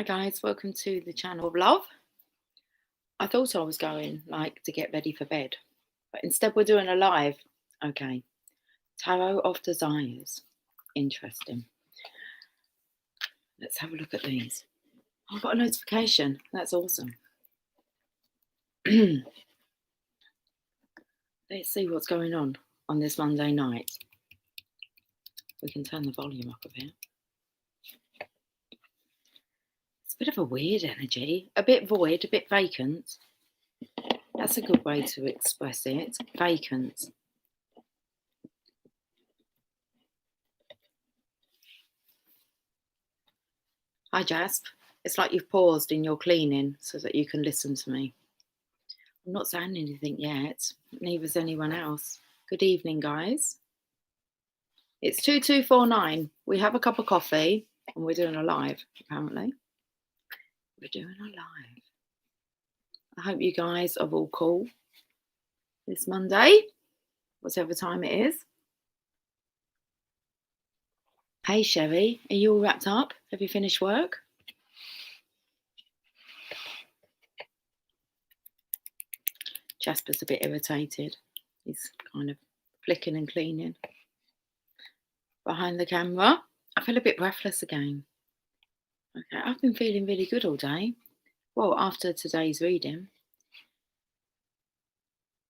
Hi guys, welcome to the channel of love. I thought I was going to get ready for bed, but instead we're doing a live. Okay, Tarot of Desires. Interesting. Let's have a look at these. I've got a notification. That's awesome. Let's see what's going on this Monday night. We can turn the volume up a bit. It's a bit of a weird energy, a bit void, a bit vacant. That's a good way to express it. Vacant. Hi Jasp. It's like you've paused in your cleaning so that you can listen to me. I'm not saying anything yet. Neither's anyone else. Good evening, guys. It's 2249. We have a cup of coffee and we're doing a live, apparently. We're doing a live. I hope you guys are all cool this Monday, whatever time it is. Hey, Sherry, are you all wrapped up? Have you finished work? Jasper's a bit irritated. He's kind of flicking and cleaning behind the camera. I feel a bit breathless again. Okay, I've been feeling really good all day. Well, after today's reading.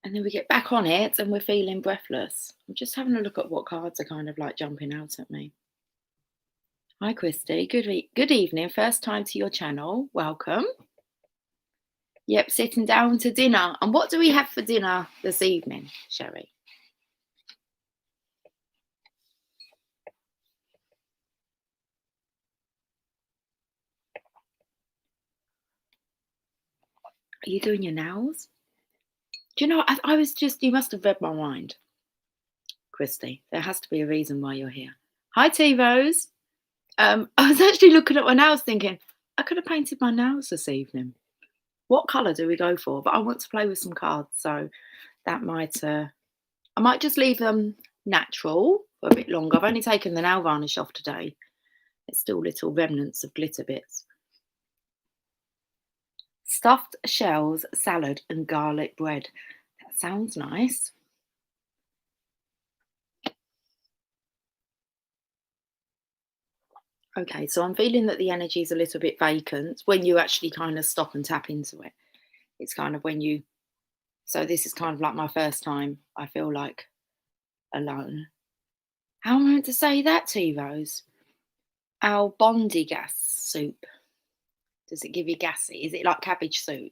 And then we get back on it and we're feeling breathless. I'm just having a look at what cards are kind of like jumping out at me. Hi, Christy. Good evening. First time to your channel. Welcome. Yep, sitting down to dinner. And what do we have for dinner this evening, Sherry? Are you doing your nails? Do you know, I was just, you must have read my mind, Christy. There has to be a reason why you're here. Hi, T-Rose. I was actually looking at my nails thinking, I could have painted my nails this evening. What colour do we go for? But I want to play with some cards, so that might, I might just leave them natural for a bit longer. I've only taken the nail varnish off today. It's still little remnants of glitter bits. Stuffed shells, salad and garlic bread. That sounds nice. Okay, so I'm feeling that the energy is a little bit vacant when you actually kind of stop and tap into it. It's kind of when you, so this is kind of like my first time, I feel like, alone. How am I meant to say that, T-Rose? Albondigas soup. Does it give you gassy? Is it like cabbage soup?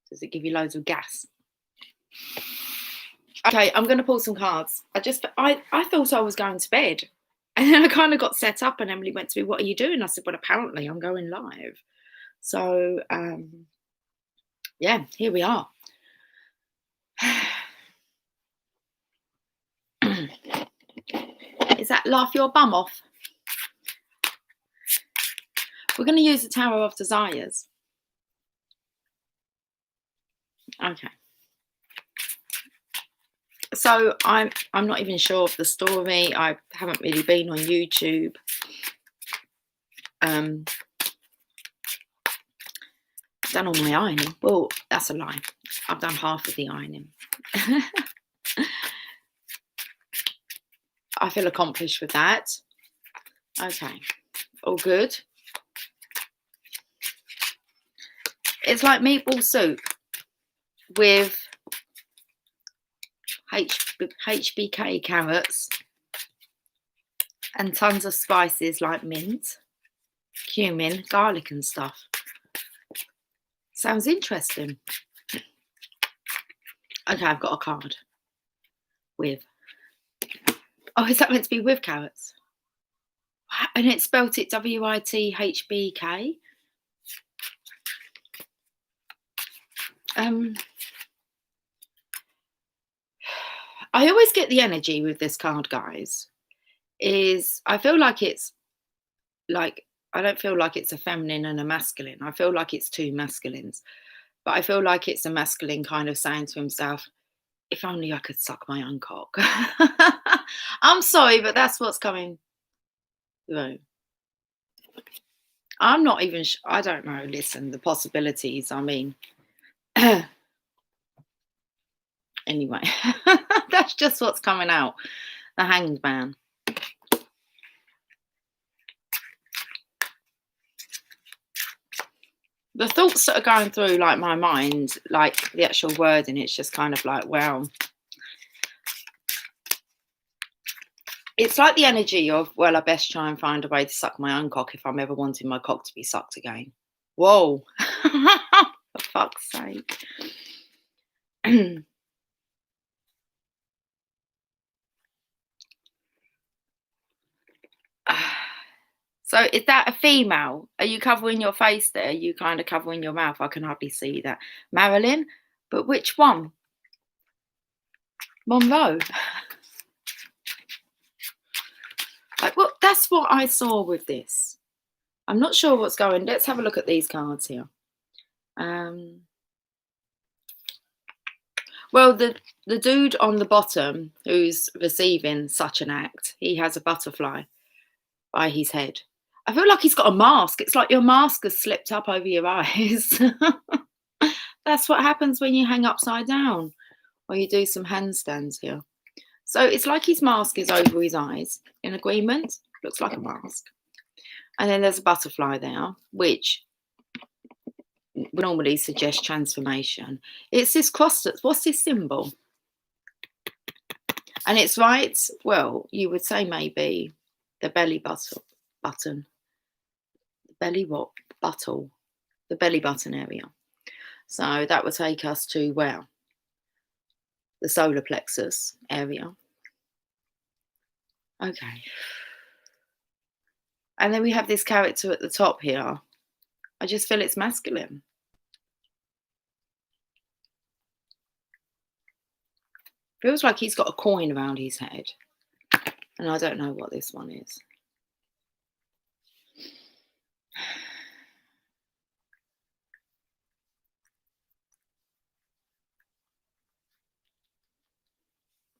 Does it give you loads of gas? Okay, I'm going to pull some cards. I thought I was going to bed. And then I kind of got set up and Emily went to me, what are you doing? I said, well, apparently I'm going live. So, yeah, here we are. Is that laugh your bum off? We're going to use the Tarot of Desires. Okay. So I'm not even sure of the story. I haven't really been on YouTube. Done all my ironing. Well, that's a lie. I've done half of the ironing. I feel accomplished with that. Okay, all good. It's like meatball soup with HBK carrots and tons of spices like mint, cumin, garlic and stuff. Sounds interesting. Okay, I've got a card with. Oh, is that meant to be with carrots? And it spelt it WITHBK. I always get the energy with this card, guys, is I feel like it's like, I don't feel like it's a feminine and a masculine. I feel like it's two masculines, but I feel like it's a masculine kind of saying to himself, if only I could suck my own cock. I'm sorry, but that's what's coming through. I'm not even I don't know. Listen, the possibilities. I mean, anyway, that's just what's coming out. The Hanged Man. The thoughts that are going through like my mind, like the actual wording, it's just kind of like, wow. It's like the energy of, well, I best try and find a way to suck my own cock if I'm ever wanting my cock to be sucked again. Whoa. For fuck's sake. So is that a female? Are you covering your face there? Are you kind of covering your mouth? I can hardly see that. Marilyn? But which one? Monroe? Like, well, that's what I saw with this. I'm not sure what's going. Let's have a look at these cards here. Well, the dude on the bottom who's receiving such an act, he has a butterfly by his head. I feel like he's got a mask. It's like your mask has slipped up over your eyes. That's what happens when you hang upside down or you do some handstands here. So it's like his mask is over his eyes. In agreement? Looks like a mask. And then there's a butterfly there, which would normally suggest transformation. It's this cross that's, what's this symbol? And it's right, well, you would say maybe the belly button. Belly what? Buttle. The belly button area. So that would take us to where? The solar plexus area. Okay. And then we have this character at the top here. I just feel it's masculine. Feels like he's got a coin around his head. And I don't know what this one is.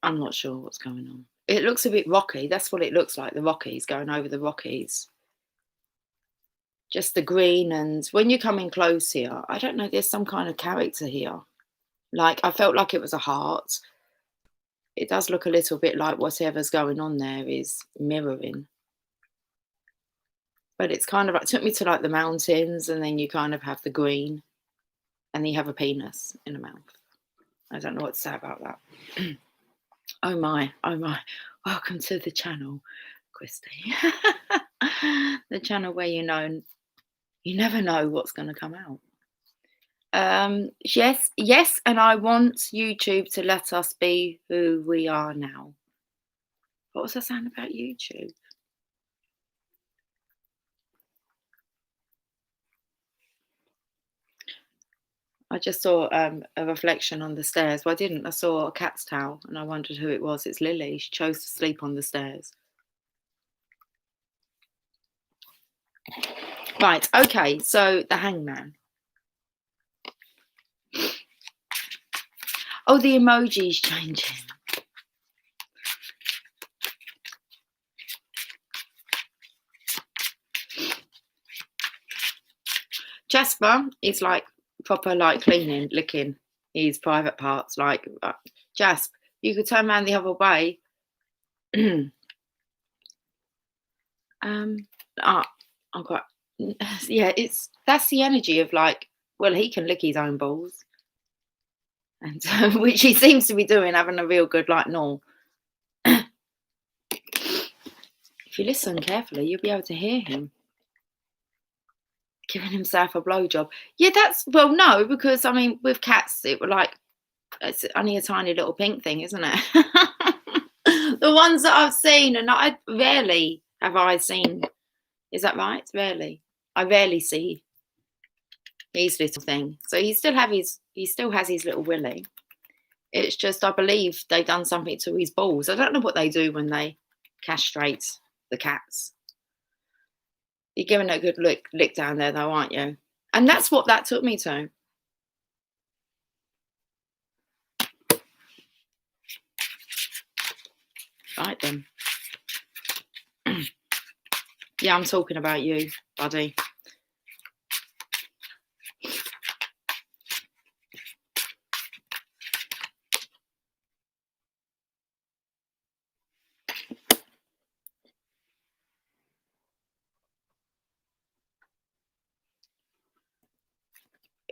I'm not sure what's going on. It looks a bit rocky. That's what it looks like. The Rockies, going over the Rockies. Just the green. And when you come in close here, I don't know, there's some kind of character here. Like, I felt like it was a heart. It does look a little bit like whatever's going on there is mirroring. But it's kind of like, took me to like the mountains, and then you kind of have the green, and then you have a penis in a mouth. I don't know what to say about that. Oh my. Welcome to the channel, Christy. The channel where you never know what's going to come out. Yes, and I want YouTube to let us be who we are now. What was I saying about YouTube? I just saw a reflection on the stairs. Well, I didn't. I saw a cat's towel and I wondered who it was. It's Lily. She chose to sleep on the stairs. Right, okay, so the hangman. Oh, the emoji's changing. Jasper is like proper like cleaning, licking his private parts. Like, Jasp, you could turn around the other way. I'm quite, yeah, that's the energy of like, well, he can lick his own balls, and which he seems to be doing, having a real good like gnaw. If you listen carefully, you'll be able to hear him giving himself a blowjob. Yeah, that's, well, no, because I mean, with cats, it would like, it's only a tiny little pink thing, isn't it? The ones that I've seen, and I rarely have I seen. Is that right? Rarely. I rarely see his little thing. So he still has his little willy. It's just, I believe they've done something to his balls. I don't know what they do when they castrate the cats. You're giving it a good lick down there, though, aren't you? And that's what that took me to. Right then. Yeah, I'm talking about you, buddy.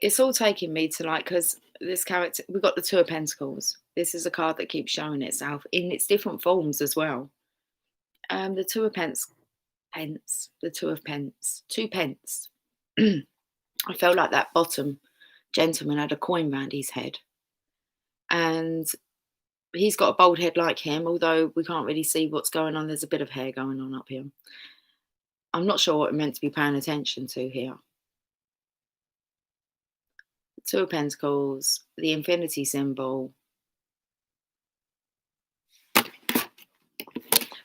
it's all taking me to like, because this character, we've got the Two of Pentacles. This is a card that keeps showing itself in its different forms as well. The Two of the Two of Pence, 2 pence. I felt like that bottom gentleman had a coin round his head, and he's got a bald head like him, although we can't really see what's going on. There's a bit of hair going on up here. I'm not sure what we're meant to be paying attention to here. Two of Pentacles, the infinity symbol.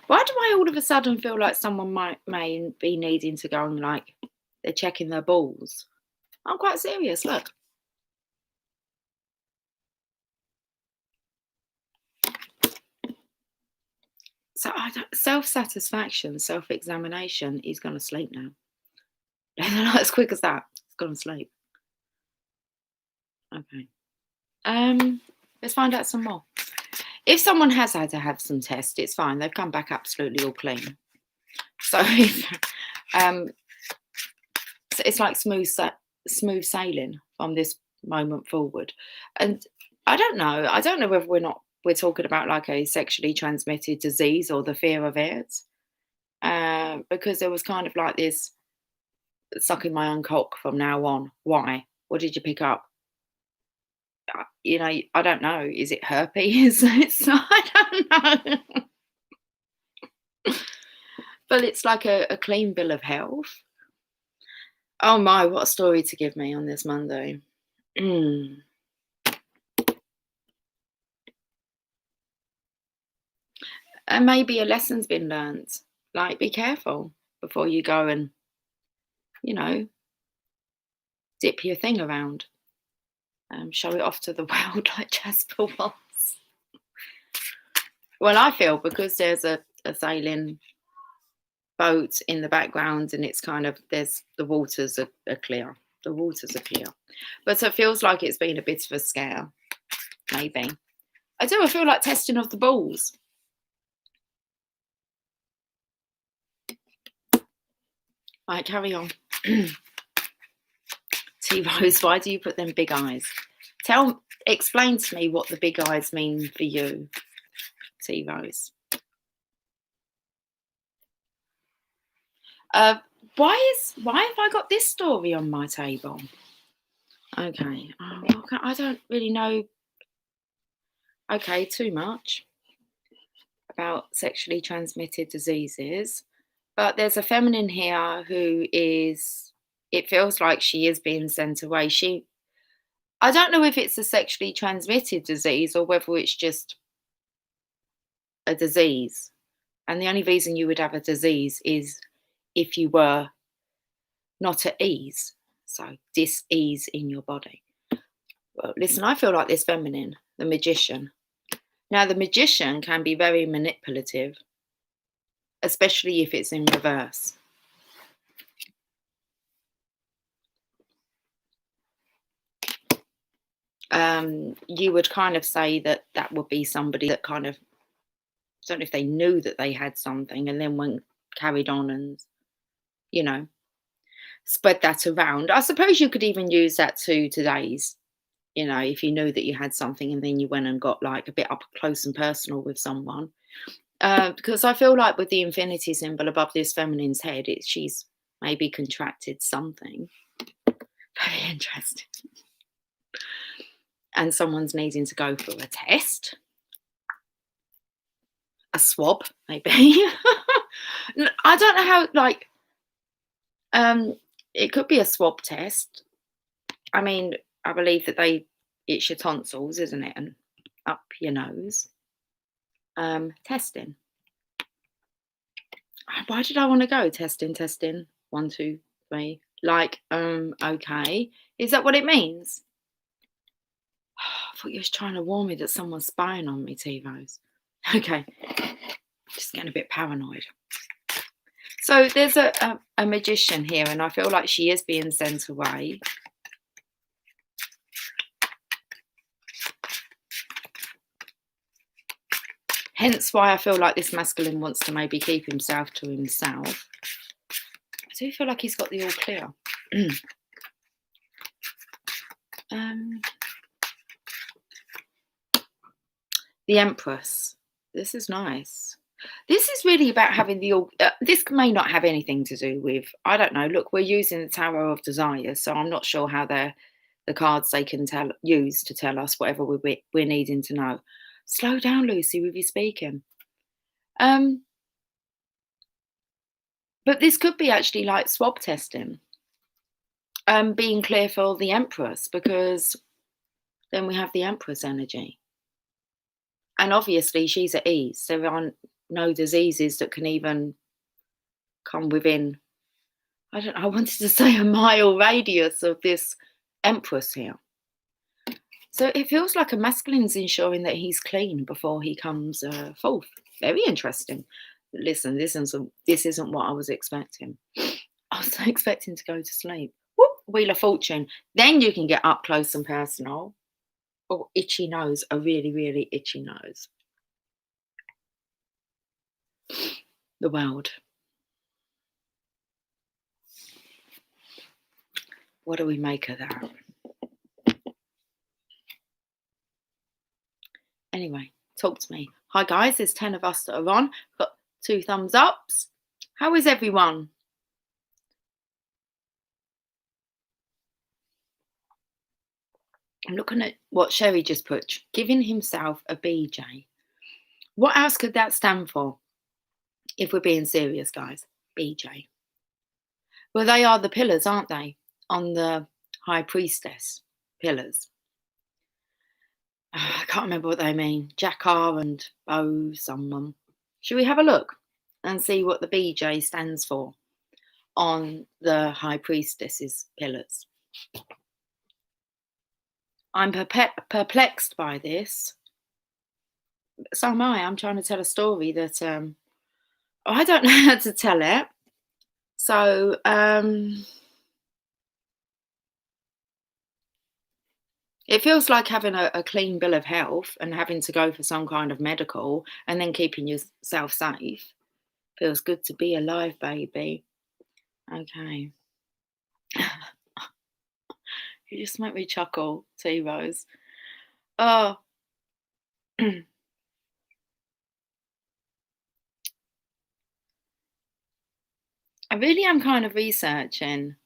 Why do I all of a sudden feel like someone may be needing to go and like they're checking their balls? I'm quite serious, look. So self-satisfaction, self-examination, he's gonna sleep now. Not as quick as that. He's gone to sleep. Okay. Let's find out some more. If someone has had to have some tests, it's fine. They've come back absolutely all clean. So so it's like smooth sailing from this moment forward. And I don't know whether we're talking about like a sexually transmitted disease or the fear of it. Because there was kind of like this sucking my own cock from now on. Why? What did you pick up? You know, I don't know. Is it herpes? I don't know. But it's like a clean bill of health. Oh my, what a story to give me on this Monday. And maybe a lesson's been learned. Like, be careful before you go and, you know, dip your thing around. Show it off to the world like Jasper was. Well, I feel because there's a sailing boat in the background and it's kind of, there's the waters are clear. The waters are clear. But it feels like it's been a bit of a scare, maybe. I feel like testing of the balls. Right, carry on. T-Rose, why do you put them big eyes? Explain to me what the big eyes mean for you, T-Rose. Why have I got this story on my table? Okay, I don't really know. Okay, too much about sexually transmitted diseases, but there's a feminine here who is. It feels like she is being sent away. I don't know if it's a sexually transmitted disease or whether it's just a disease. And the only reason you would have a disease is if you were not at ease. So dis-ease in your body. Well, listen, I feel like this feminine, the magician. Now, the magician can be very manipulative, especially if it's in reverse. You would kind of say that would be somebody that kind of, I don't know if they knew that they had something and then carried on and, you know, spread that around. I suppose you could even use that to today's, you know, if you knew that you had something and then you went and got like a bit up close and personal with someone. Because I feel like with the infinity symbol above this feminine's head, she's maybe contracted something. Very interesting. And someone's needing to go for a test. A swab, maybe. I don't know how, like, it could be a swab test. I mean, I believe that it's your tonsils, isn't it? And up your nose. Testing. Why did I want to go? Testing. 1, 2, 3. Like, okay. Is that what it means? I thought you was trying to warn me that someone's spying on me, T-Rose. Okay. Just getting a bit paranoid. So there's a magician here, and I feel like she is being sent away. Hence why I feel like this masculine wants to maybe keep himself to himself. I do feel like he's got the all clear. The Empress. This is nice. This is really about having this may not have anything to do with, I don't know. Look, we're using the Tarot of Desire, so I'm not sure how they're the cards they can use to tell us whatever we're needing to know. Slow down, Lucy, with your speaking. But this could be actually like swab testing, being clear for the Empress, because then we have the Empress energy. And obviously she's at ease. There aren't no diseases that can even come within, I wanted to say a mile radius of this Empress here. So it feels like a masculine's ensuring that he's clean before he comes forth. Very interesting. Listen, this isn't what I was expecting. I was expecting to go to sleep. Whoop, Wheel of Fortune. Then you can get up close and personal. Oh, itchy nose. A really, really itchy nose. The World. What do we make of that? Anyway, talk to me. Hi guys, there's 10 of us that are on. Got 2 thumbs ups. How is everyone? I'm looking at what Sherry just put. Giving himself a BJ. What else could that stand for? If we're being serious, guys. BJ. Well, they are the pillars, aren't they? On the High Priestess pillars. I can't remember what they mean. Jakar and Bo someone. Should we have a look and see what the BJ stands for on the High Priestess's pillars? I'm perplexed by this. So am I. I'm trying to tell a story that I don't know how to tell it. So it feels like having a clean bill of health and having to go for some kind of medical and then keeping yourself safe. Feels good to be alive, baby. Okay. You just make me chuckle, T-Rose. Oh. I really am kind of researching.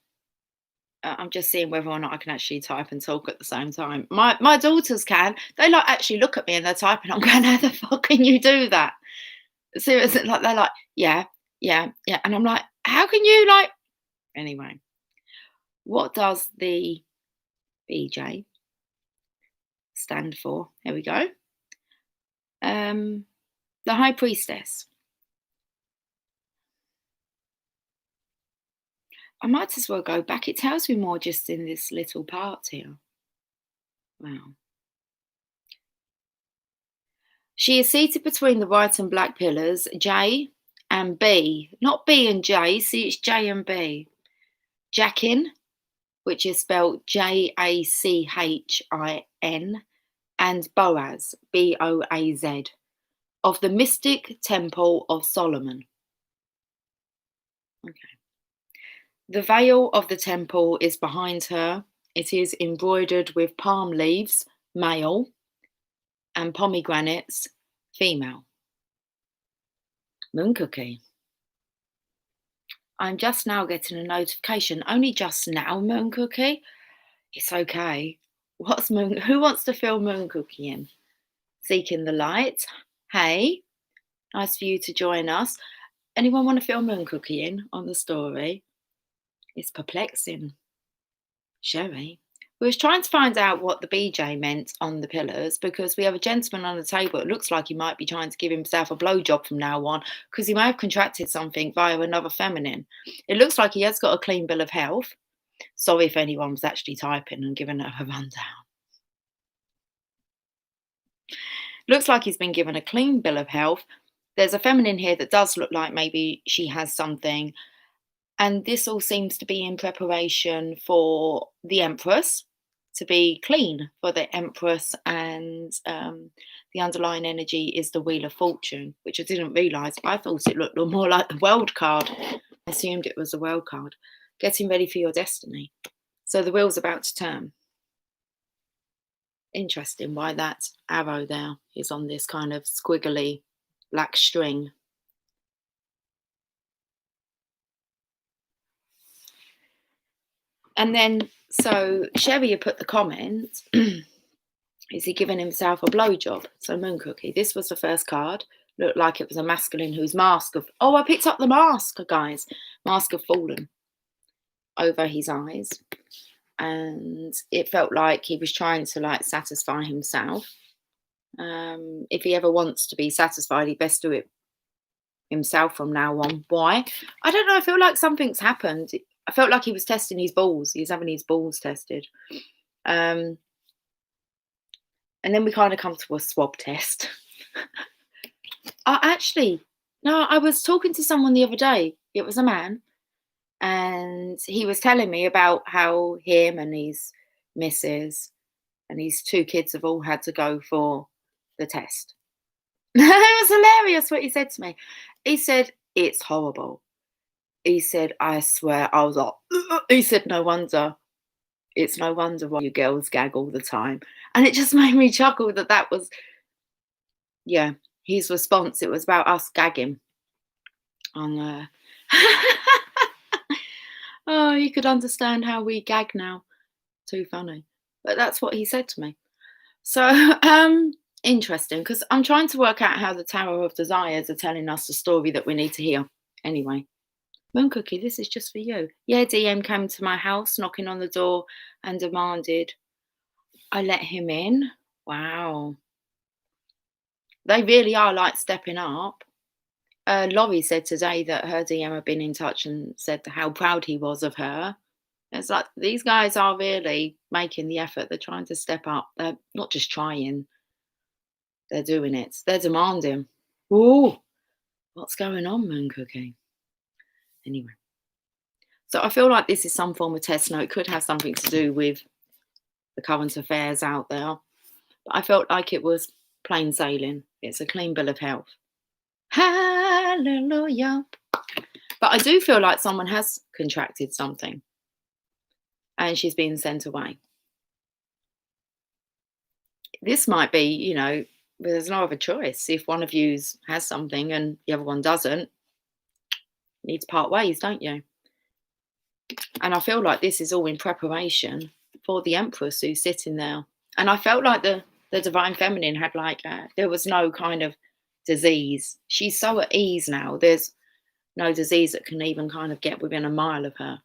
I'm just seeing whether or not I can actually type and talk at the same time. My daughters can. They like actually look at me and they're typing. I'm going, how the fuck can you do that? Seriously, like they're like, yeah, yeah, yeah. And I'm like, how can you like? Anyway, what does the BJ stand for? Here we go. The High Priestess. I might as well go back. It tells me more just in this little part here. Wow. She is seated between the white and black pillars, J and B. Not B and J, see, it's J and B. Jachin, which is spelled Jachin, and Boaz, Boaz, of the mystic temple of Solomon. Okay. The veil of the temple is behind her. It is embroidered with palm leaves, male, and pomegranates, female. Moon cookie. I'm just now getting a notification. Only just now, Moon cookie. It's okay. Who wants to fill Moon cookie in? Seeking the light. Hey, nice for you to join us. Anyone want to fill Moon cookie in on the story? It's perplexing. Sherry. We was trying to find out what the BJ meant on the pillars because we have a gentleman on the table. It looks like he might be trying to give himself a blowjob from now on because he may have contracted something via another feminine. It looks like he has got a clean bill of health. Sorry if anyone was actually typing and giving her a rundown. Looks like he's been given a clean bill of health. There's a feminine here that does look like maybe she has something. And this all seems to be in preparation for the Empress, to be clean for the Empress, and the underlying energy is the Wheel of Fortune, which I didn't realise. I thought it looked more like the World card. I assumed it was the World card. Getting ready for your destiny. So the wheel's about to turn. Interesting why that arrow there is on this kind of squiggly black string. And then, so Sherry had put the comment, is he giving himself a blowjob? So Moon Cookie, this was the first card. Looked like it was a masculine whose mask of, oh, I picked up the mask, guys. Mask of fallen over his eyes. And it felt like he was trying to like satisfy himself. If he ever wants to be satisfied, he best do it himself from now on. Why? I don't know. I feel like something's happened. I felt like he was testing his balls. He was having his balls tested. And then we kind of come to a swab test. No, I was talking to someone the other day. It was a man. And he was telling me about how him and his missus and his 2 kids have all had to go for the test. It was hilarious what he said to me. He said, it's horrible. He said, I swear, I was like, ugh. He said, no wonder. It's no wonder why you girls gag all the time. And it just made me chuckle that was, yeah, his response. It was about us gagging on oh, you could understand how we gag now. Too funny. But that's what he said to me. So, interesting, because I'm trying to work out how the Tower of Desires are telling us the story that we need to hear. Anyway, Moon Cookie, this is just for you. Yeah, DM came to my house, knocking on the door and demanded I let him in. Wow. They really are like stepping up. Laurie said today that her DM had been in touch and said how proud he was of her. It's like these guys are really making the effort. They're trying to step up. They're not just trying. They're doing it. They're demanding. Ooh, what's going on, Moon Cookie? Anyway. So I feel like this is some form of test. Now, it could have something to do with the current affairs out there. But I felt like it was plain sailing. It's a clean bill of health. Hallelujah. But I do feel like someone has contracted something and she's being sent away. This might be, you know, there's no other choice. If one of you has something and the other one doesn't, you need to part ways, don't you? And I feel like this is all in preparation for the Empress who's sitting there. And I felt like the Divine Feminine had like, there was no kind of disease. She's so at ease now. There's no disease that can even kind of get within a mile of her.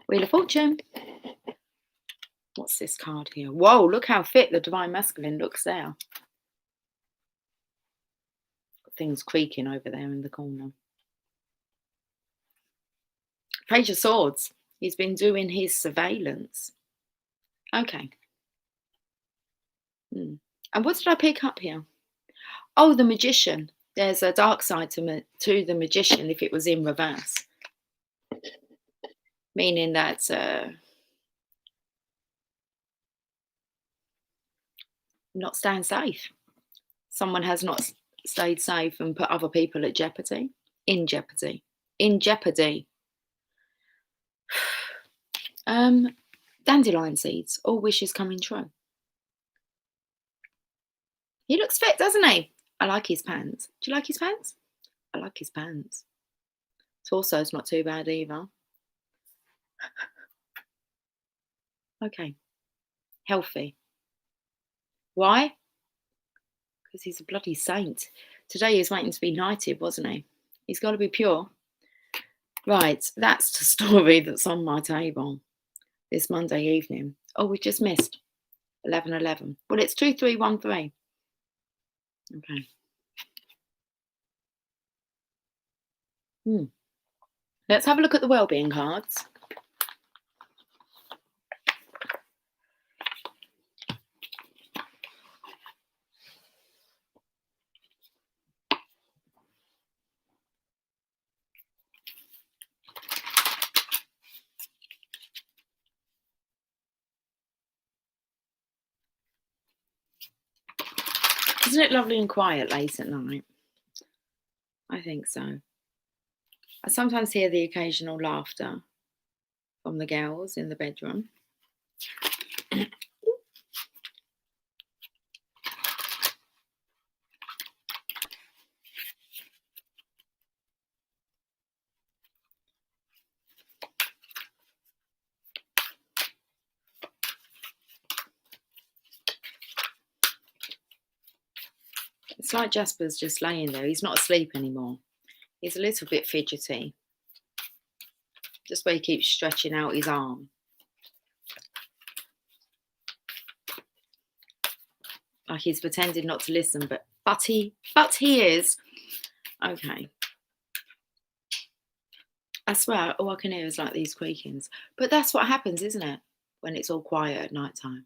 Wheel of Fortune. What's this card here? Whoa, look how fit the Divine Masculine looks there. Got things creaking over there in the corner. Page of Swords. He's been doing his surveillance. Okay. And what did I pick up here? Oh, the Magician. There's a dark side to the Magician if it was in reverse. Meaning that not staying safe. Someone has not stayed safe and put other people at jeopardy. In jeopardy. In jeopardy. Dandelion seeds. All wishes coming true. He looks fit, doesn't he? I like his pants. Do you like his pants? I like his pants. Torso's not too bad either. Okay. Healthy. Why? Because he's a bloody saint. Today he was waiting to be knighted, wasn't he? He's got to be pure. Right, that's the story that's on my table this Monday evening. Oh, we just missed 11:11. Well, it's 2313. Okay. Let's have a look at the well-being cards. Isn't it lovely and quiet late at night? I think so. I sometimes hear the occasional laughter from the girls in the bedroom. It's like Jasper's just laying there. He's not asleep anymore. He's a little bit fidgety. Just where he keeps stretching out his arm. Like he's pretending not to listen, but he is. Okay. I swear, all I can hear is like these creakings. But that's what happens, isn't it? When it's all quiet at night time.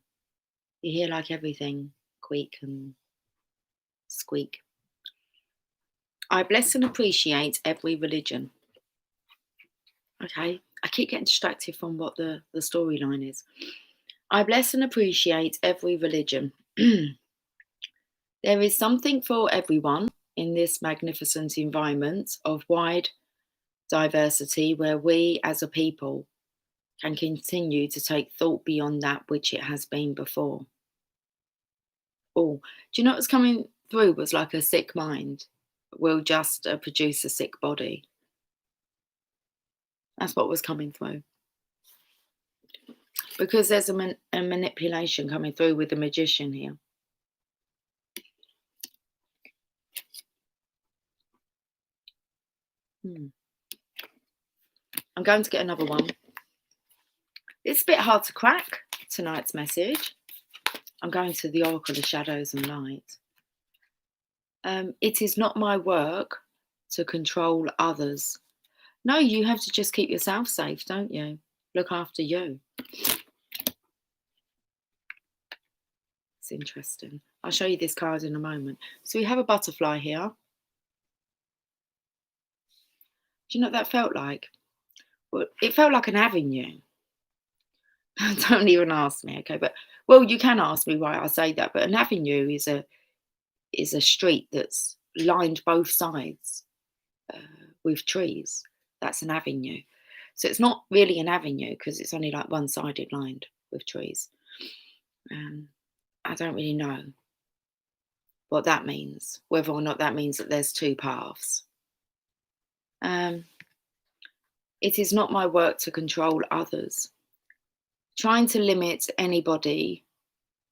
You hear like everything creak and squeak. I bless and appreciate every religion. Okay, I keep getting distracted from what the storyline is. I bless and appreciate every religion. There is something for everyone in this magnificent environment of wide diversity where we as a people can continue to take thought beyond that which it has been before. Oh, do you know what's coming through was like a sick mind will just produce a sick body. That's what was coming through. Because there's a manipulation coming through with the magician here. I'm going to get another one. It's a bit hard to crack tonight's message. I'm going to the Oracle of Shadows and Light. It is not my work to control others. No, you have to just keep yourself safe, don't you? Look after you. It's interesting. I'll show you this card in a moment. So we have a butterfly here. Do you know what that felt like? Well, it felt like an avenue. Don't even ask me, okay? But well, you can ask me why I say that. But an avenue is a street that's lined both sides with trees. That's an avenue. So it's not really an avenue because it's only like one-sided lined with trees. I don't really know what that means, whether or not that means that there's two paths. It is not my work to control others. Trying to limit anybody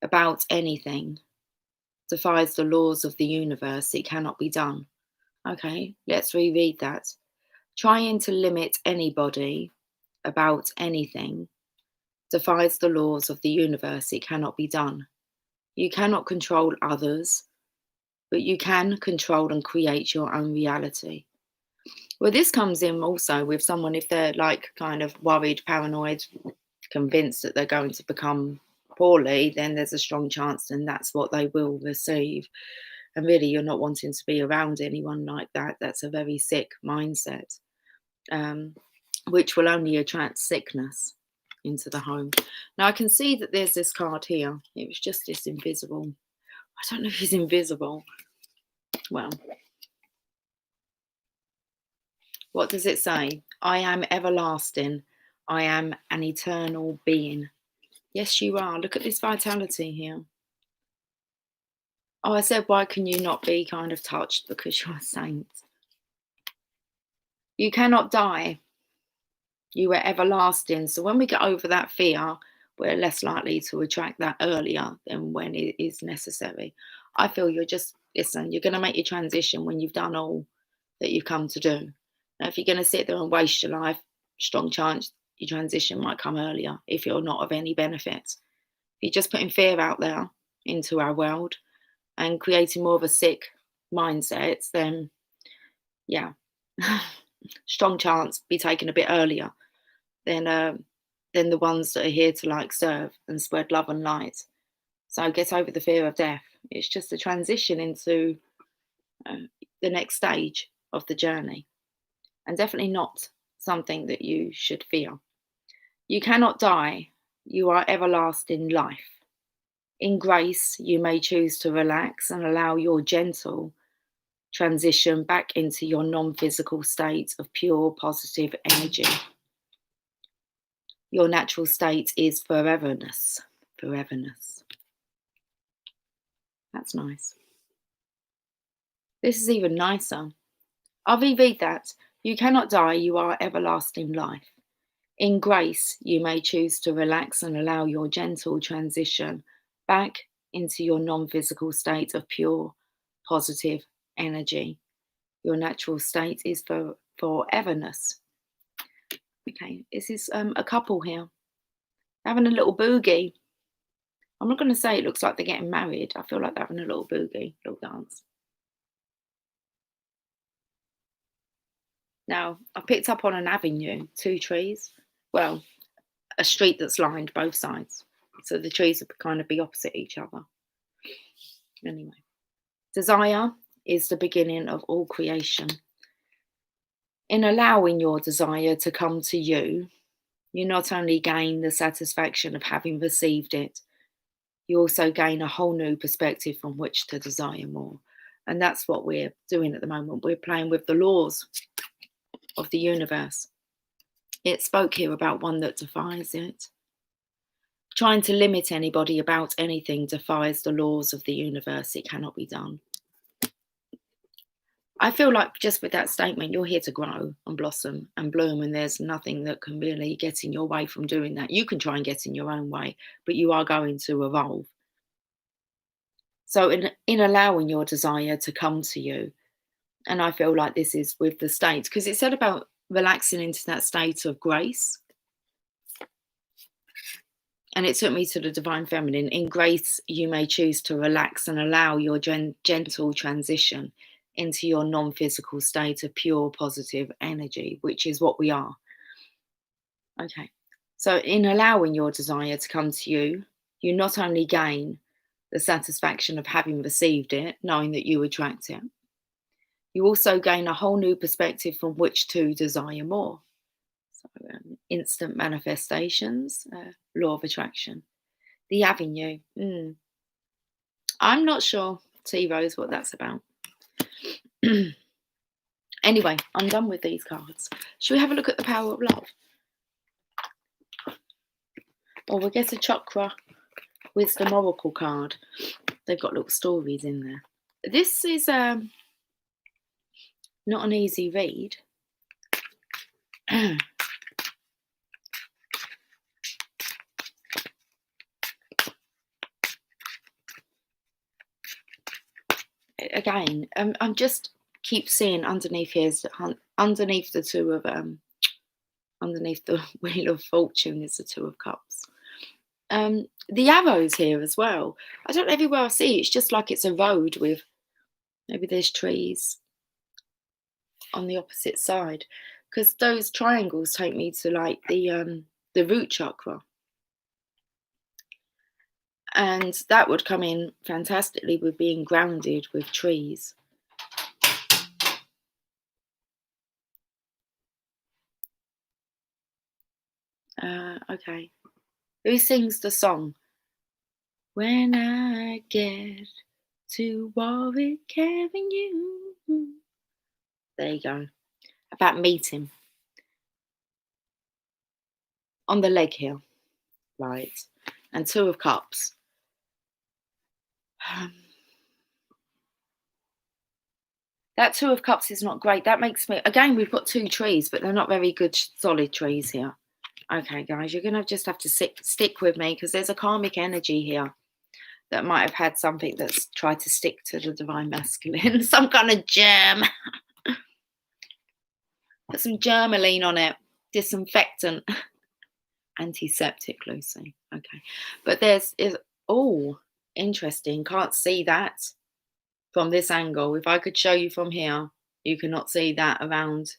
about anything defies the laws of the universe. It cannot be done. Okay, let's reread that. Trying to limit anybody about anything defies the laws of the universe. It cannot be done. You cannot control others, but you can control and create your own reality. Well, this comes in also with someone if they're like kind of worried, paranoid, convinced that they're going to become poorly, then there's a strong chance and that's what they will receive. And really, you're not wanting to be around anyone like that. That's a very sick mindset, which will only attract sickness into the home. Now, I can see that there's this card here. It was just this invisible. I don't know if he's invisible. Well, what does it say? I am everlasting. I am an eternal being. Yes, you are. Look at this vitality here. Oh, I said, why can you not be kind of touched? Because you're a saint. You cannot die. You are everlasting. So when we get over that fear, we're less likely to attract that earlier than when it is necessary. I feel you're just, listen, you're going to make your transition when you've done all that you've come to do. Now, if you're going to sit there and waste your life, strong chance your transition might come earlier if you're not of any benefit. If you're just putting fear out there into our world and creating more of a sick mindset, then yeah, strong chance be taken a bit earlier than the ones that are here to like serve and spread love and light. So get over the fear of death. It's just a transition into the next stage of the journey, and definitely not something that you should fear. You cannot die. You are everlasting life. In grace, you may choose to relax and allow your gentle transition back into your non-physical state of pure positive energy. Your natural state is foreverness. Foreverness. That's nice. This is even nicer. I'll reread that. You cannot die, you are everlasting life. In grace, you may choose to relax and allow your gentle transition back into your non-physical state of pure, positive energy. Your natural state is for foreverness. Okay, this is a couple here having a little boogie. I'm not going to say it looks like they're getting married. I feel like they're having a little boogie, little dance. Now, I picked up on an avenue, 2 trees. Well, a street that's lined both sides. So the trees would kind of be opposite each other. Anyway, desire is the beginning of all creation. In allowing your desire to come to you, you not only gain the satisfaction of having received it, you also gain a whole new perspective from which to desire more. And that's what we're doing at the moment. We're playing with the laws of the universe. It spoke here about one that defies it. Trying to limit anybody about anything defies the laws of the universe. It cannot be done. I feel like just with that statement, you're here to grow and blossom and bloom, and there's nothing that can really get in your way from doing that. You can try and get in your own way, but you are going to evolve. So in allowing your desire to come to you, and I feel like this is with the state, because it said about relaxing into that state of grace. And it took me to the divine feminine. In grace, you may choose to relax and allow your gentle transition into your non-physical state of pure positive energy, which is what we are. Okay. So in allowing your desire to come to you, you not only gain the satisfaction of having received it, knowing that you attract it, you also gain a whole new perspective from which to desire more. So instant manifestations, law of attraction. The avenue. I'm not sure, T Rose, what that's about. Anyway, I'm done with these cards. Should we have a look at the power of love? Or we'll get a chakra wisdom oracle card. They've got little stories in there. This is not an easy read. Again, I'm just keep seeing underneath here, underneath the two of underneath the Wheel of Fortune is the Two of Cups. The arrows here as well. I don't know, everywhere I see it's just like it's a road with maybe there's trees on the opposite side, because those triangles take me to like the root chakra. And that would come in fantastically with being grounded with trees. Okay. Who sings the song? When I get to Warwick Avenue. There you go. About meeting. On the leg here. Right. And Two of Cups. That Two of Cups is not great. That makes me... Again, we've got 2 trees, but they're not very good, solid trees here. Okay, guys, you're going to just have to stick with me, because there's a karmic energy here that might have had something that's tried to stick to the divine masculine. Some kind of germ. Put some germaline on it. Disinfectant. Antiseptic, Lucy. Okay. But oh, interesting. Can't see that from this angle. If I could show you from here, you cannot see that around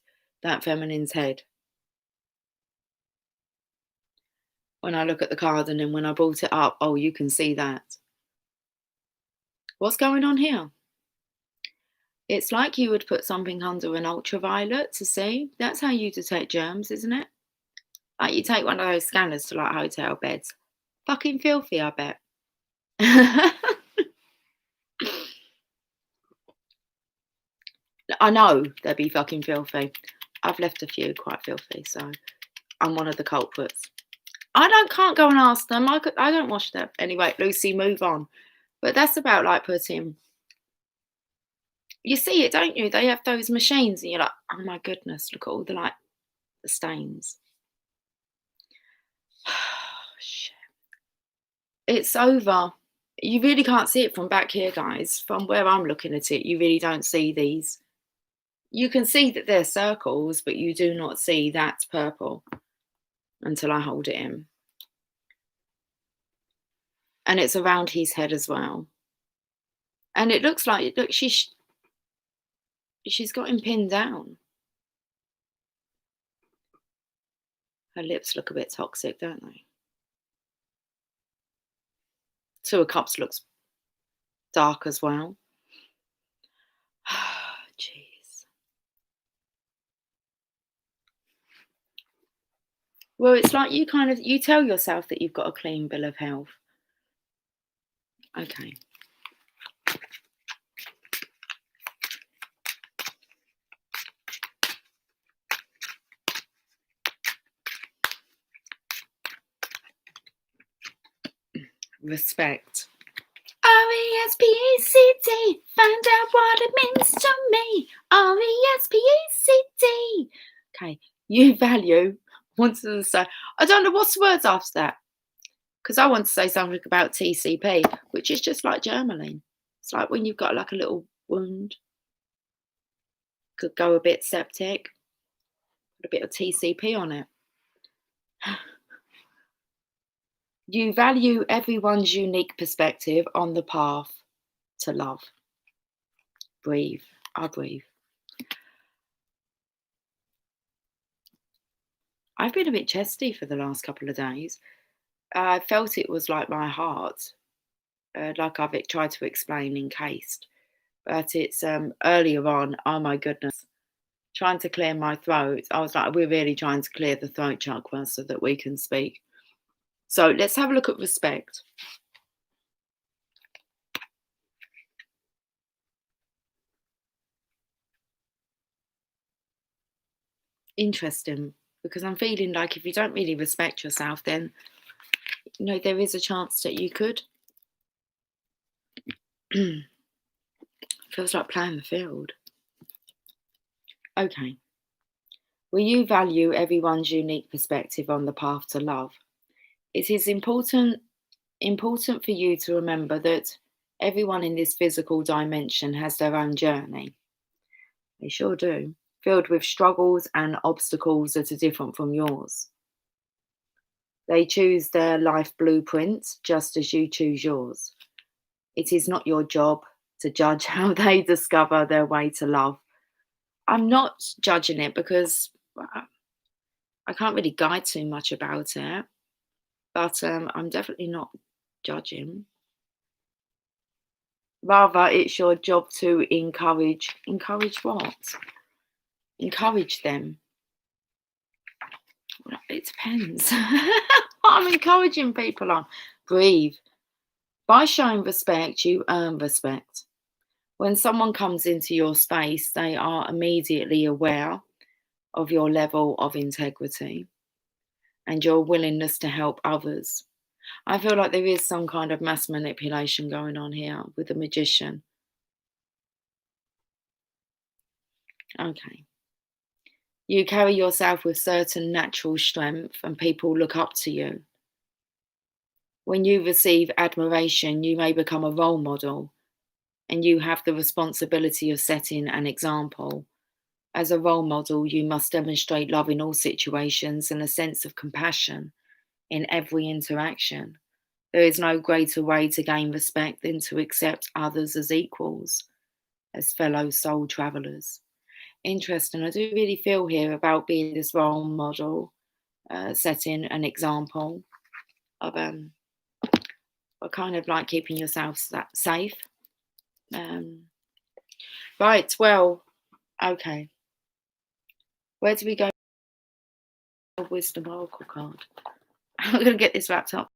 that feminine's head. When I look at the card, and then when I brought it up, oh, you can see that. What's going on here? It's like you would put something under an ultraviolet to see. That's how you detect germs, isn't it? Like you take one of those scanners to like hotel beds. Fucking filthy, I bet. I know they'd be fucking filthy. I've left a few quite filthy, so I'm one of the culprits. can't go and ask them. I don't wash them. Anyway, Lucy, move on. But that's about like putting, you see it, don't you? They have those machines and you're like, oh my goodness, look at all the like the stains. Shit. It's over. You really can't see it from back here, guys. From where I'm looking at it, you really don't see these. You can see that they're circles, but you do not see that's purple until I hold it in. And it's around his head as well. And it looks like, look, she's got him pinned down. Her lips look a bit toxic, don't they? Two of Cups looks dark as well. Jeez. Well, it's like you tell yourself that you've got a clean bill of health. Okay. Respect. RESPECT. Find out what it means to me. RESPECT. Okay. You value. Wants to say, I don't know what's the words after that. Because I want to say something about TCP, which is just like Germline. It's like when you've got like a little wound, could go a bit septic, put a bit of TCP on it. You value everyone's unique perspective on the path to love. Breathe. I breathe. I've been a bit chesty for the last couple of days. I felt it was like my heart, like I've tried to explain, encased. But it's earlier on, oh my goodness, trying to clear my throat. I was like, we're really trying to clear the throat chakra so that we can speak. So let's have a look at respect. Interesting, because I'm feeling like if you don't really respect yourself, then, you know, there is a chance that you could. Feels like playing the field. Okay. Will you value everyone's unique perspective on the path to love? It is important for you to remember that everyone in this physical dimension has their own journey. They sure do, filled with struggles and obstacles that are different from yours. They choose their life blueprint just as you choose yours. It is not your job to judge how they discover their way to love. I'm not judging it because I can't really guide too much about it, but I'm definitely not judging. Rather, it's your job to encourage what? Encourage them. Well, it depends. I'm encouraging people on. Breathe. By showing respect, you earn respect. When someone comes into your space, they are immediately aware of your level of integrity and your willingness to help others. I feel like there is some kind of mass manipulation going on here with the magician. Okay. You carry yourself with certain natural strength and people look up to you. When you receive admiration, you may become a role model and you have the responsibility of setting an example. As a role model, you must demonstrate love in all situations and a sense of compassion in every interaction. There is no greater way to gain respect than to accept others as equals, as fellow soul travellers. Interesting. I do really feel here about being this role model, setting an example of kind of like keeping yourself safe. Right, well, okay. Where do we go? Wisdom Oracle card. I'm going to get this wrapped up.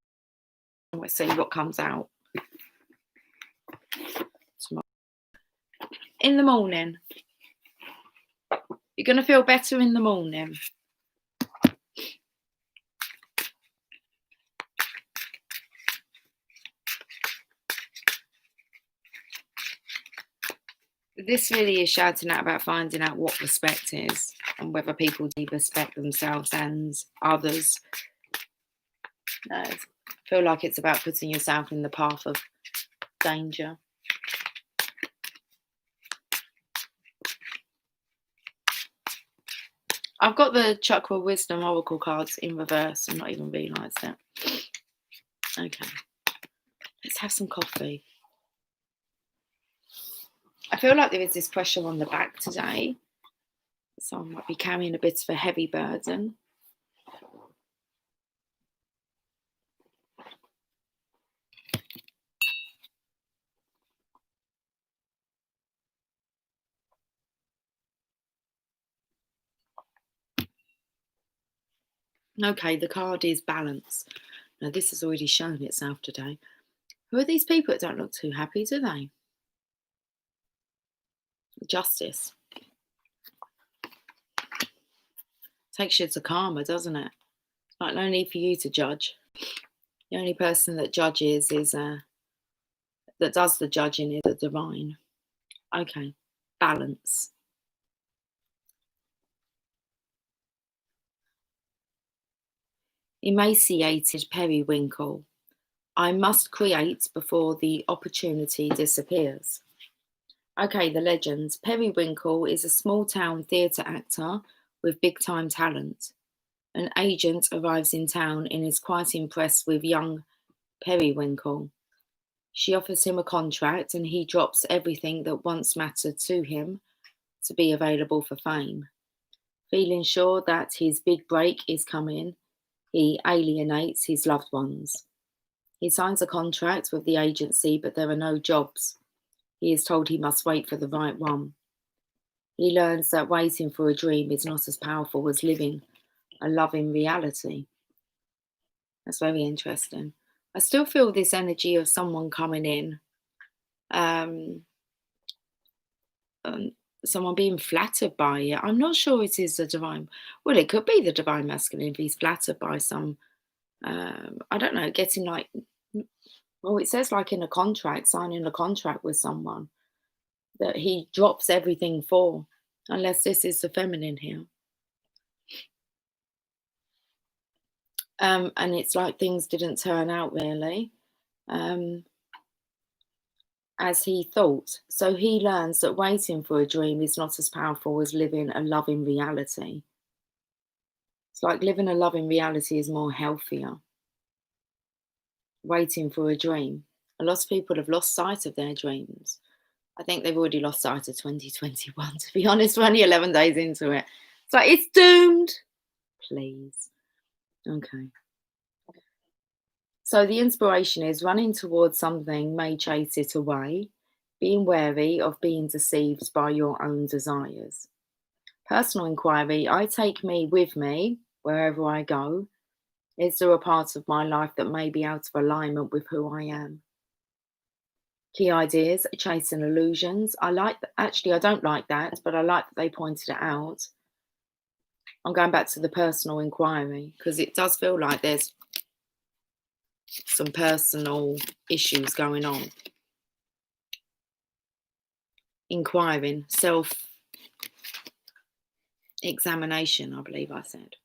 We'll see what comes out. In the morning. You're going to feel better in the morning. This really is shouting out about finding out what respect is and whether people do respect themselves and others. I feel like it's about putting yourself in the path of danger. I've got the Chakra Wisdom Oracle cards in reverse and not even realised it. Okay, let's have some coffee. I feel like there is this pressure on the back today, so I might be carrying a bit of a heavy burden. Okay, the card is balance. Now, this has already shown itself today. Who are these people that don't look too happy, do they? Justice. Takes you to karma, doesn't it? Like, no need for you to judge. The only person that judges is, that does the judging is the divine. Okay, balance. Emaciated periwinkle. I must create before the opportunity disappears. Okay, the legends. Periwinkle is a small town theatre actor with big time talent. An agent arrives in town and is quite impressed with young Periwinkle. She offers him a contract and he drops everything that once mattered to him to be available for fame. Feeling sure that his big break is coming, he alienates his loved ones. He signs a contract with the agency, but there are no jobs. He is told he must wait for the right one. He learns that waiting for a dream is not as powerful as living a loving reality. That's very interesting. I still feel this energy of someone coming in, um, someone being flattered by it. I'm not sure it is the divine. Well, it could be the divine masculine if he's flattered by some. I don't know, getting like. Well, it says like in a contract, signing a contract with someone that he drops everything for, unless this is the feminine here. And it's like things didn't turn out really as he thought. So he learns that waiting for a dream is not as powerful as living a loving reality. It's like living a loving reality is more healthier. Waiting for a dream. A lot of people have lost sight of their dreams. I think they've already lost sight of 2021, to be honest. We're only 11 days into it. It's like, it's doomed. Please. Okay. So the inspiration is running towards something may chase it away, being wary of being deceived by your own desires. Personal inquiry, I take me with me wherever I go. Is there a part of my life that may be out of alignment with who I am? Key ideas, chasing illusions. I don't like that, but I like that they pointed it out. I'm going back to the personal inquiry because it does feel like there's some personal issues going on. Inquiring, self-examination, I believe I said.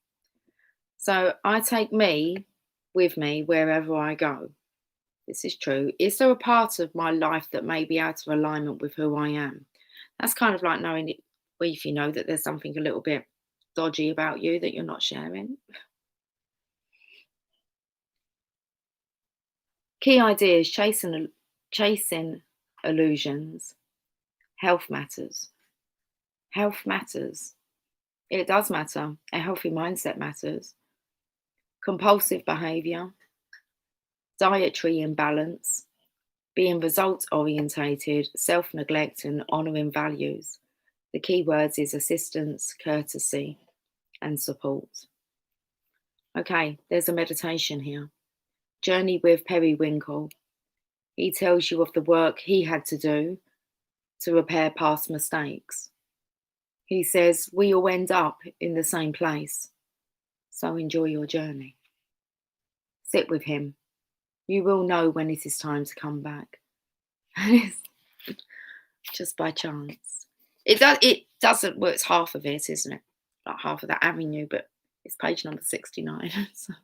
So I take me with me wherever I go. This is true. Is there a part of my life that may be out of alignment with who I am? That's kind of like knowing it, well, if you know that there's something a little bit dodgy about you that you're not sharing. Key ideas, chasing illusions. Health matters. Health matters. It does matter. A healthy mindset matters. Compulsive behavior. Dietary imbalance. Being results orientated, self neglect, and honouring values. The key words is assistance, courtesy, and support. Okay, there's a meditation here. Journey with Periwinkle. He tells you of the work he had to do to repair past mistakes. He says, we all end up in the same place, so enjoy your journey. Sit with him. You will know when it is time to come back. just by chance. It doesn't, well, it's half of it, isn't it? Like half of that avenue, but it's page number 69. So.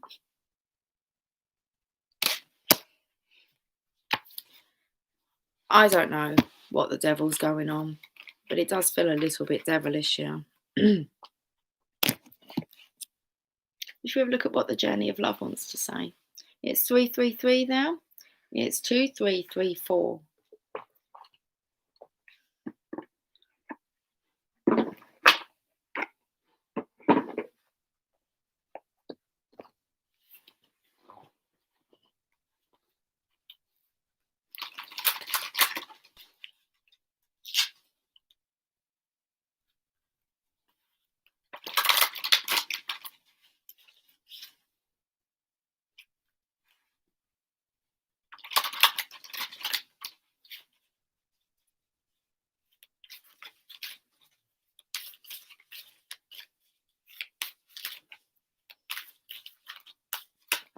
I don't know what the devil's going on, but it does feel a little bit devilish here. Should we have a look at what the journey of love wants to say? It's 333 there. It's 2334.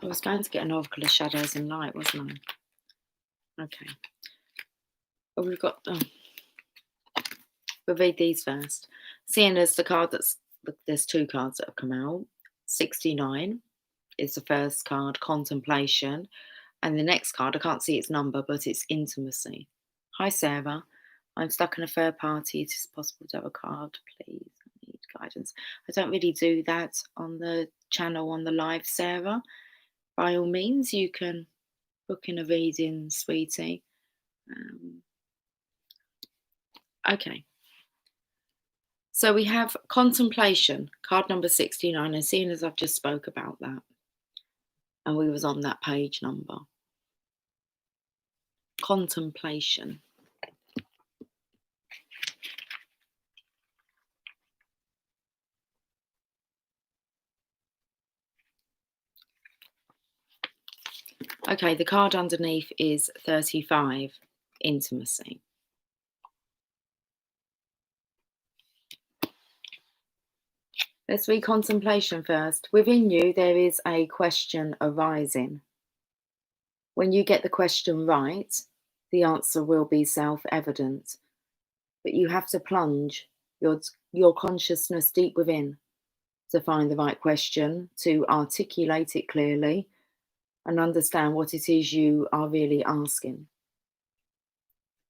I was going to get an Oracle of Shadows and Light, wasn't I? Okay. Well, we've got... we'll read these first. Seeing as the card there's two cards that have come out. 69 is the first card, Contemplation. And the next card, I can't see its number, but it's Intimacy. Hi, Sarah. I'm stuck in a third party. It is possible to have a card, please. I need guidance. I don't really do that on the channel, on the live, Sarah. By all means, you can book in a reading, sweetie. Okay. So we have Contemplation, card number 69, and seeing as I've just spoke about that, and we was on that page number. Contemplation. Okay, the card underneath is 35, Intimacy. Let's read Contemplation first. Within you, there is a question arising. When you get the question right, the answer will be self-evident. But you have to plunge your consciousness deep within to find the right question, to articulate it clearly, and understand what it is you are really asking.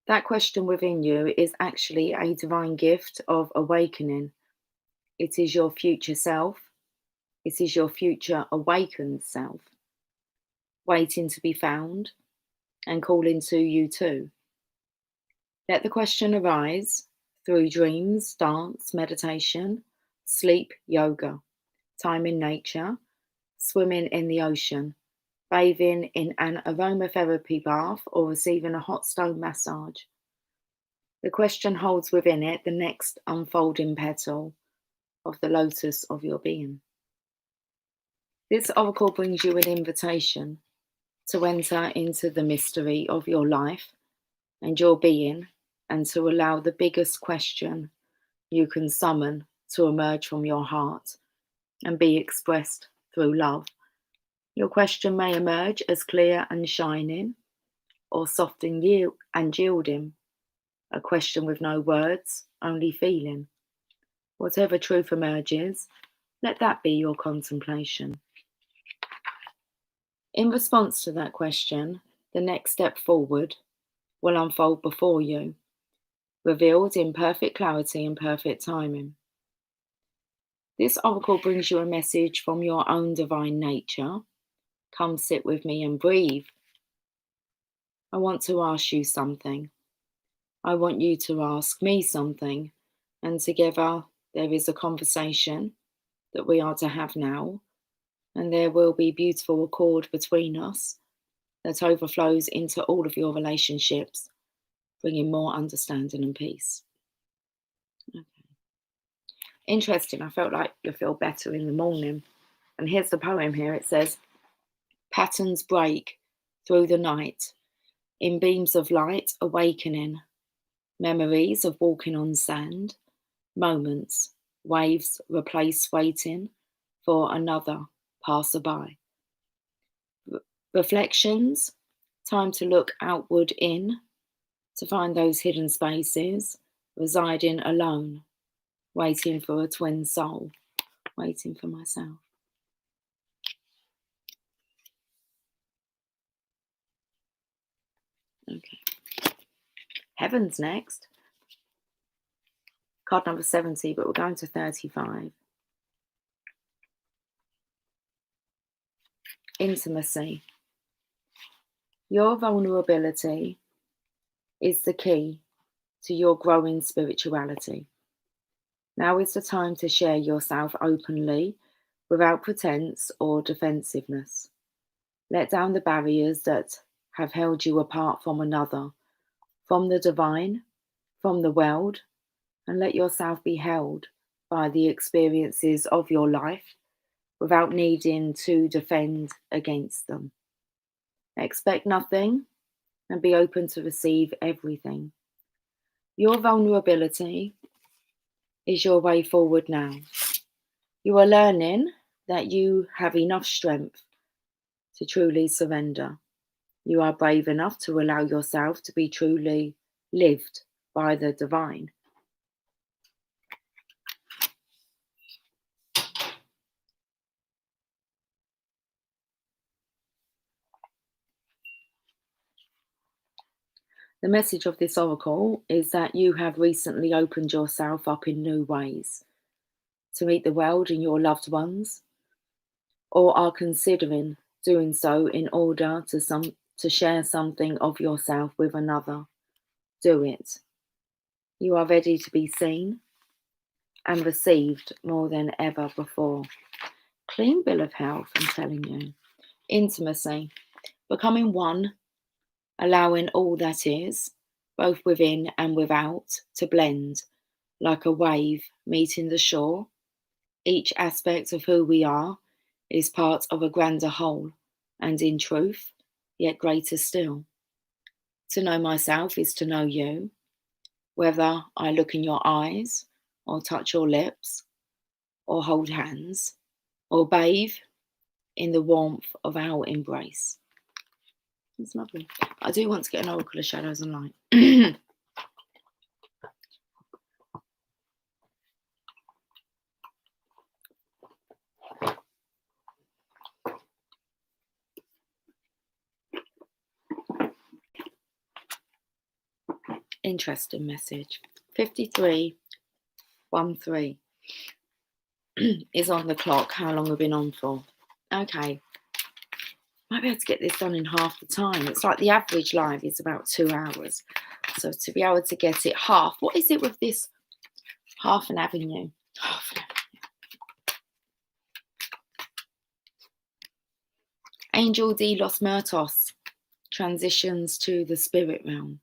That question within you is actually a divine gift of awakening. It is your future self. It is your future awakened self, waiting to be found and calling to you too. Let the question arise through dreams, dance, meditation, sleep, yoga, time in nature, swimming in the ocean, bathing in an aromatherapy bath, or receiving a hot stone massage. The question holds within it the next unfolding petal of the lotus of your being. This oracle brings you an invitation to enter into the mystery of your life and your being, and to allow the biggest question you can summon to emerge from your heart and be expressed through love. Your question may emerge as clear and shining, or soft and yielding, a question with no words, only feeling. Whatever truth emerges, let that be your contemplation. In response to that question, the next step forward will unfold before you, revealed in perfect clarity and perfect timing. This oracle brings you a message from your own divine nature. Come sit with me and breathe. I want to ask you something. I want you to ask me something, and together there is a conversation that we are to have now, and there will be beautiful accord between us that overflows into all of your relationships, bringing more understanding and peace. Okay. Interesting. I felt like you'll feel better in the morning. And here's the poem here. It says, patterns break through the night, in beams of light awakening, memories of walking on sand, moments, waves replace waiting for another passerby. Reflections, time to look outward in, to find those hidden spaces, residing alone, waiting for a twin soul, waiting for myself. Okay. Heaven's next. Card number 70, but we're going to 35. Intimacy. Your vulnerability is the key to your growing spirituality. Now is the time to share yourself openly without pretense or defensiveness. Let down the barriers that have held you apart from another, from the divine, from the world, and let yourself be held by the experiences of your life without needing to defend against them. Expect nothing and be open to receive everything. Your vulnerability is your way forward now. You are learning that you have enough strength to truly surrender. You are brave enough to allow yourself to be truly lived by the divine. The message of this oracle is that you have recently opened yourself up in new ways to meet the world and your loved ones, or are considering doing so in order to share something of yourself with another. Do it. You are ready to be seen and received more than ever before. Clean bill of health, I'm telling you. Intimacy. Becoming one, allowing all that is, both within and without, to blend like a wave meeting the shore. Each aspect of who we are is part of a grander whole, and in truth, yet greater still. To know myself is to know you, whether I look in your eyes, or touch your lips, or hold hands, or bathe in the warmth of our embrace. It's lovely. I do want to get an oracle of shadows and light. Interesting message. 5313 is on the clock. How long have we been on for? Okay. Might be able to get this done in half the time. It's like the average live is about 2 hours. So to be able to get it half, what is it with this half an avenue? Half an avenue. Angel de los Muertos transitions to the spirit realm.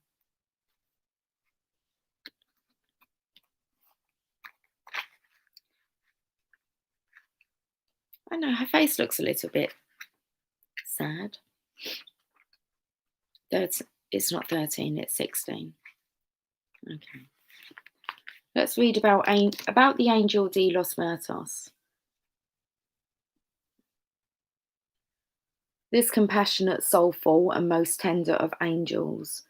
I know her face looks a little bit sad. It's not 13, it's 16. Okay. Let's read about the Angel de los Muertos. This compassionate, soulful, and most tender of angels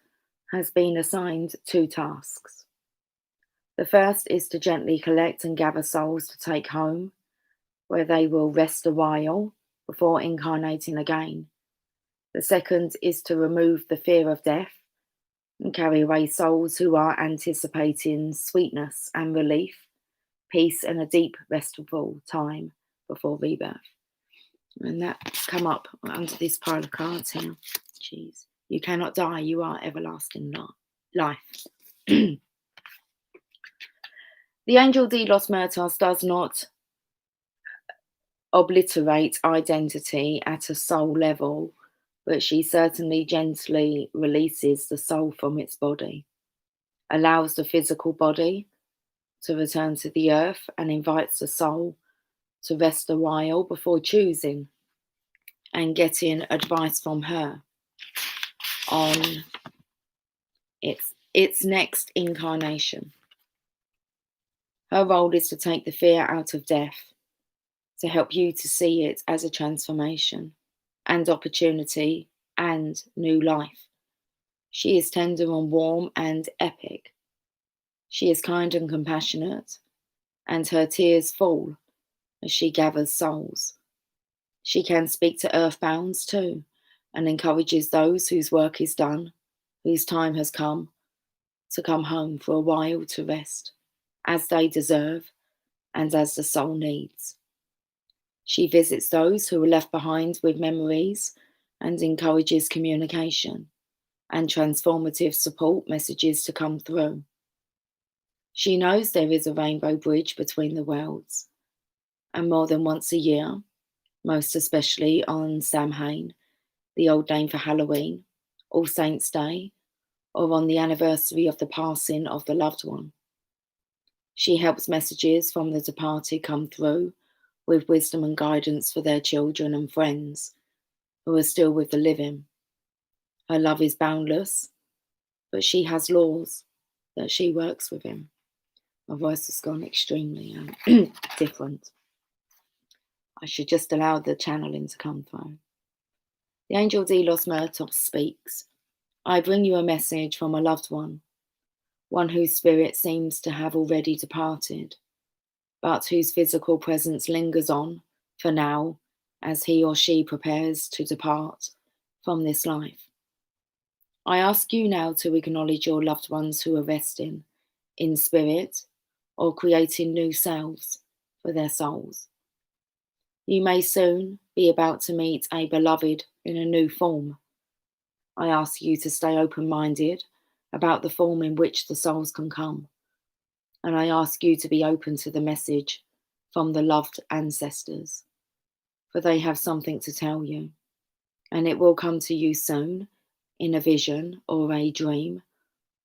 has been assigned 2 tasks. The first is to gently collect and gather souls to take home, where they will rest a while before incarnating again. The second is to remove the fear of death and carry away souls who are anticipating sweetness and relief, peace and a deep restful time before rebirth. And that's come up under this pile of cards here. Jeez. You cannot die, you are everlasting life. The Angel de los Muertos does not obliterate identity at a soul level, but she certainly gently releases the soul from its body, allows the physical body to return to the earth, and invites the soul to rest a while before choosing and getting advice from her on its next incarnation. Her role is to take the fear out of death, to help you to see it as a transformation and opportunity and new life. She is tender and warm and epic. She is kind and compassionate, and her tears fall as she gathers souls. She can speak to earthbounds too, and encourages those whose work is done, whose time has come, to come home for a while to rest, as they deserve and as the soul needs. She visits those who are left behind with memories and encourages communication and transformative support messages to come through. She knows there is a rainbow bridge between the worlds, and more than once a year, most especially on Samhain, the old name for Halloween, All Saints' Day, or on the anniversary of the passing of the loved one. She helps messages from the departed come through with wisdom and guidance for their children and friends who are still with the living. Her love is boundless, but she has laws that she works within. My voice has gone extremely different. I should just allow the channeling to come through. The angel Delos Murtos speaks. I bring you a message from a loved one whose spirit seems to have already departed, but whose physical presence lingers on for now as he or she prepares to depart from this life. I ask you now to acknowledge your loved ones who are resting in spirit or creating new selves for their souls. You may soon be about to meet a beloved in a new form. I ask you to stay open-minded about the form in which the souls can come. And I ask you to be open to the message from the loved ancestors, for they have something to tell you, and it will come to you soon in a vision or a dream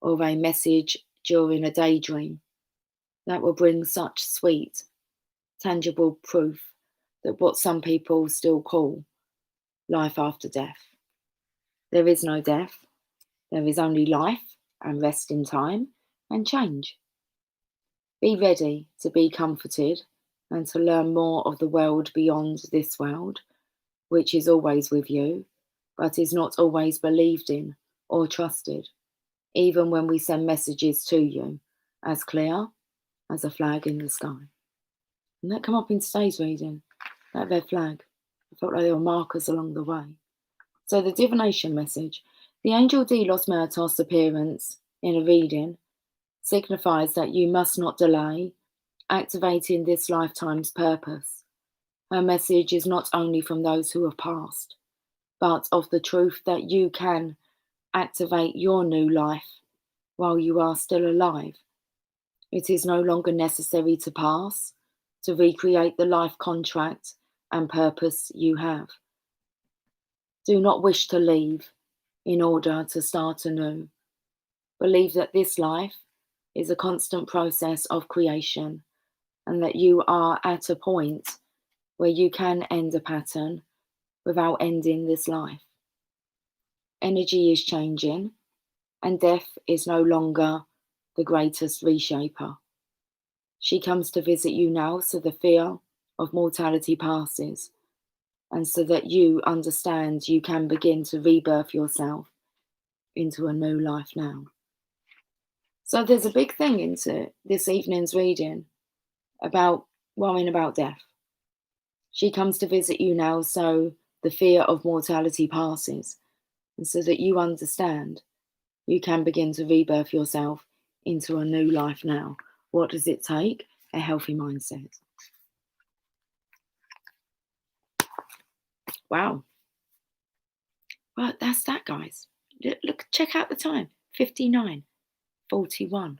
or a message during a daydream that will bring such sweet, tangible proof that what some people still call life after death. There is no death. There is only life and rest in time and change. Be ready to be comforted and to learn more of the world beyond this world, which is always with you, but is not always believed in or trusted, even when we send messages to you as clear as a flag in the sky. And that come up in today's reading, that red flag. I felt like there were markers along the way. So the divination message, the angel Delos Murtos appearance in a reading signifies that you must not delay activating this lifetime's purpose. Her message is not only from those who have passed, but of the truth that you can activate your new life while you are still alive. It is no longer necessary to pass to recreate the life contract and purpose you have. Do not wish to leave in order to start anew. Believe that this life is a constant process of creation and that you are at a point where you can end a pattern without ending this life. Energy is changing and death is no longer the greatest reshaper. She comes to visit you now so the fear of mortality passes and so that you understand you can begin to rebirth yourself into a new life now. So there's a big thing into this evening's reading about worrying about death. She comes to visit you now so the fear of mortality passes and so that you understand you can begin to rebirth yourself into a new life now. What does it take? A healthy mindset. Wow. Well, that's that, guys. Look, check out the time. 59:41.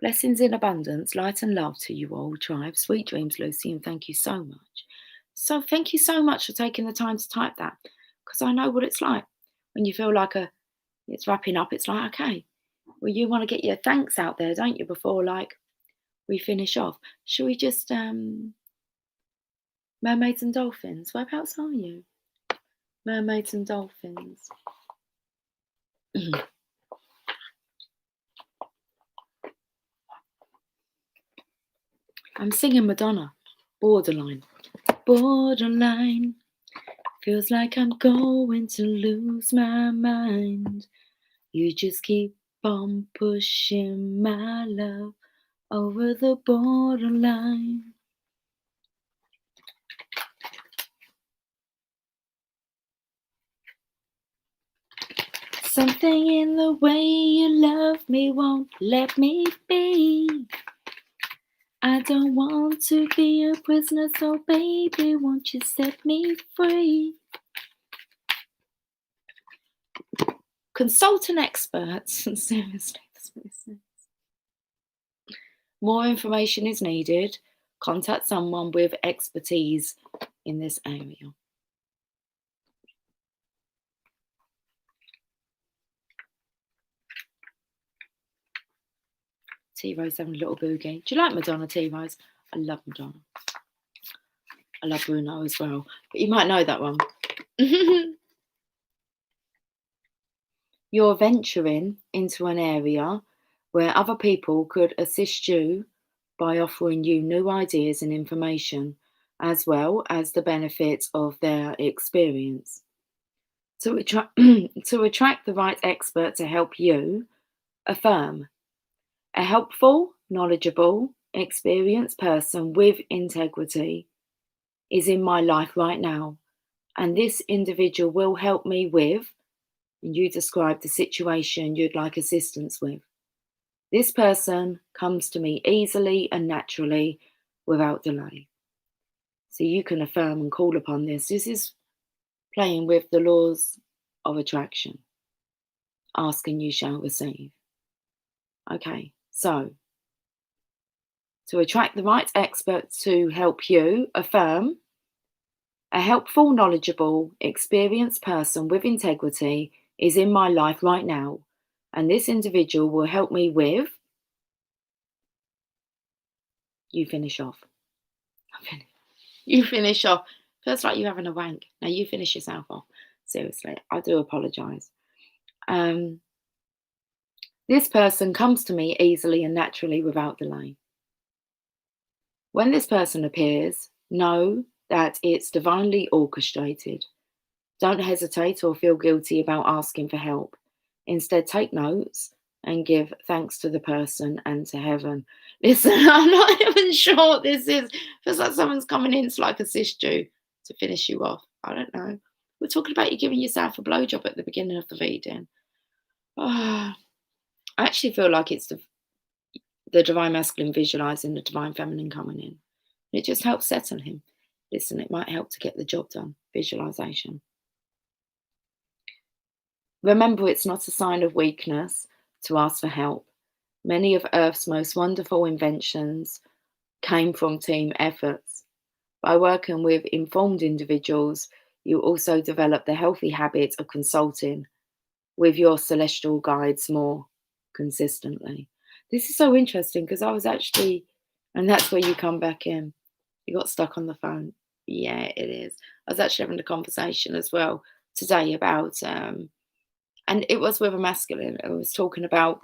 Blessings in abundance, light and love to you all, tribe. Sweet dreams, Lucy, and thank you so much. So thank you so much for taking the time to type that, because I know what it's like when you feel like it's wrapping up. It's like, okay, well, you want to get your thanks out there, don't you, before we finish off. Should we just mermaids and dolphins? Whereabouts are you? Mermaids and dolphins. I'm singing Madonna. Borderline. Borderline. Feels like I'm going to lose my mind. You just keep on pushing my love over the borderline. Something in the way you love me won't let me be. I don't want to be a prisoner, so baby, won't you set me free? Consult an expert. Seriously, that's what it says. More information is needed. Contact someone with expertise in this area. T-Rose having a little boogie. Do you like Madonna, T-Rose? I love Madonna. I love Bruno as well. But you might know that one. You're venturing into an area where other people could assist you by offering you new ideas and information, as well as the benefits of their experience. To attract the right expert to help you, affirm a helpful, knowledgeable, experienced person with integrity is in my life right now, and this individual will help me with, and you describe the situation you'd like assistance with. This person comes to me easily and naturally without delay. So you can affirm and call upon this. This is playing with the laws of attraction. Ask and you shall receive. Okay, so to attract the right expert to help you, affirm a helpful, knowledgeable, experienced person with integrity is in my life right now, and this individual will help me with. You finish off. You finish off. Feels like you're having a wank. Now you finish yourself off. Seriously, I do apologise. This person comes to me easily and naturally without delay. When this person appears, know that it's divinely orchestrated. Don't hesitate or feel guilty about asking for help. Instead, take notes and give thanks to the person and to heaven. Listen, I'm not even sure what this is. Feels like someone's coming in to like assist you to finish you off. I don't know. We're talking about you giving yourself a blowjob at the beginning of the reading. I actually feel like it's the divine masculine visualizing the divine feminine coming in. It just helps settle him. Listen, it might help to get the job done. Visualization. Remember, it's not a sign of weakness to ask for help. Many of Earth's most wonderful inventions came from team efforts. By working with informed individuals, you also develop the healthy habit of consulting with your celestial guides more consistently. This is so interesting because I was actually, and that's where you come back in. You got stuck on the phone. Yeah, it is. I was actually having a conversation as well today about, and it was with a masculine. I was talking about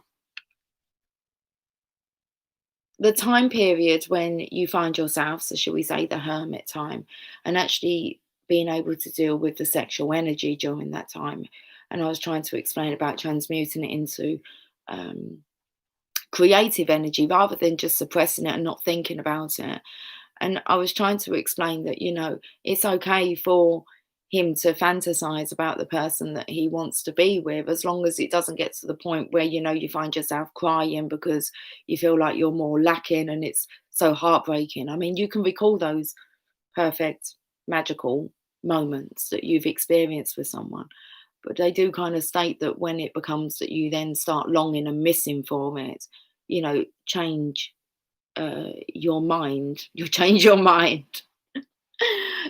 the time period when you find yourself, so shall we say the hermit time, and actually being able to deal with the sexual energy during that time. And I was trying to explain about transmuting it into creative energy rather than just suppressing it and not thinking about it. And I was trying to explain that, it's okay for him to fantasize about the person that he wants to be with, as long as it doesn't get to the point where, you find yourself crying because you feel like you're more lacking and it's so heartbreaking. I mean, you can recall those perfect, magical moments that you've experienced with someone. But they do kind of state that when it becomes that you then start longing and missing for it, change your mind. You change your mind.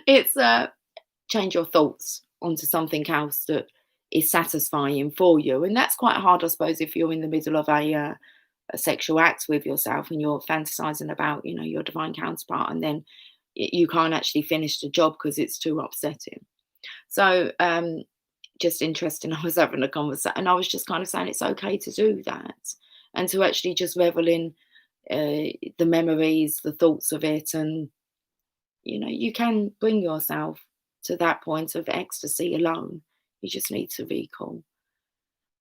It's change your thoughts onto something else that is satisfying for you, and that's quite hard, I suppose, if you're in the middle of a sexual act with yourself and you're fantasizing about, your divine counterpart, and then you can't actually finish the job because it's too upsetting. So, just interesting. I was having a conversation, and I was just kind of saying it's okay to do that, and to actually just revel in the memories, the thoughts of it, and you can bring yourself to that point of ecstasy alone. You just need to recall.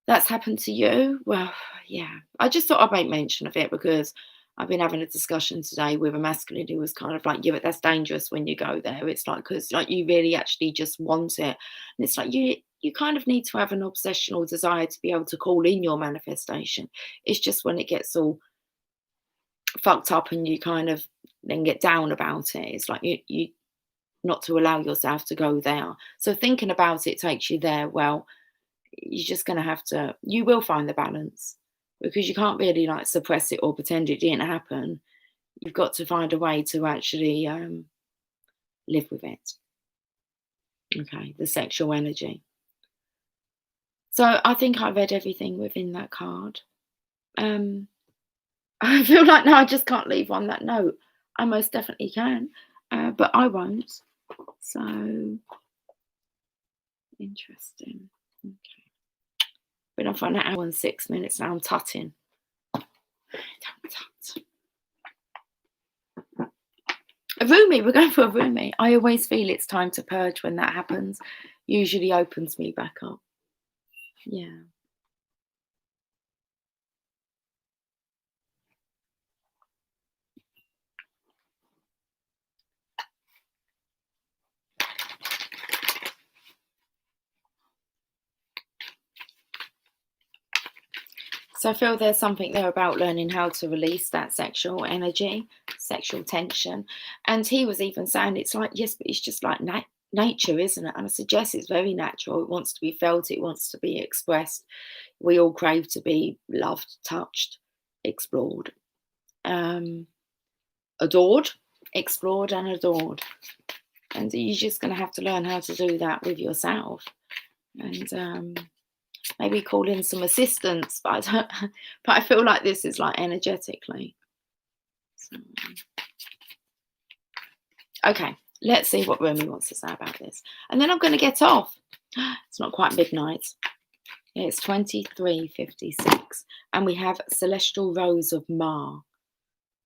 That's happened to you? Well, yeah. I just thought I'd make mention of it because I've been having a discussion today with a masculine who was kind of like, yeah, but that's dangerous when you go there. It's like, because like you really actually just want it. And it's like you kind of need to have an obsessional desire to be able to call in your manifestation. It's just when it gets all fucked up and you kind of then get down about it. It's like you not to allow yourself to go there. So thinking about it takes you there. Well, you're just going to have to, you will find the balance because you can't really like suppress it or pretend it didn't happen. You've got to find a way to actually live with it. Okay, the sexual energy. So I think I read everything within that card. I feel like now I just can't leave on that note. I most definitely can, but I won't. So interesting. Okay. Been off for an hour and 6 minutes now. I'm tutting. Don't tut. A roomie, we're going for a roomie. I always feel it's time to purge when that happens. Usually opens me back up. Yeah. So I feel there's something there about learning how to release that sexual energy, sexual tension. And he was even saying it's like, yes, but it's just like nature, isn't it? And I said, yes, it's very natural. It wants to be felt, it wants to be expressed. We all crave to be loved, touched, explored, adored, explored and adored. And you're just going to have to learn how to do that with yourself. And maybe call in some assistance, but I feel like this is like energetically. So, okay, let's see what Romy wants to say about this. And then I'm going to get off. It's not quite midnight. It's 23:56. And we have Celestial Rose of Ma,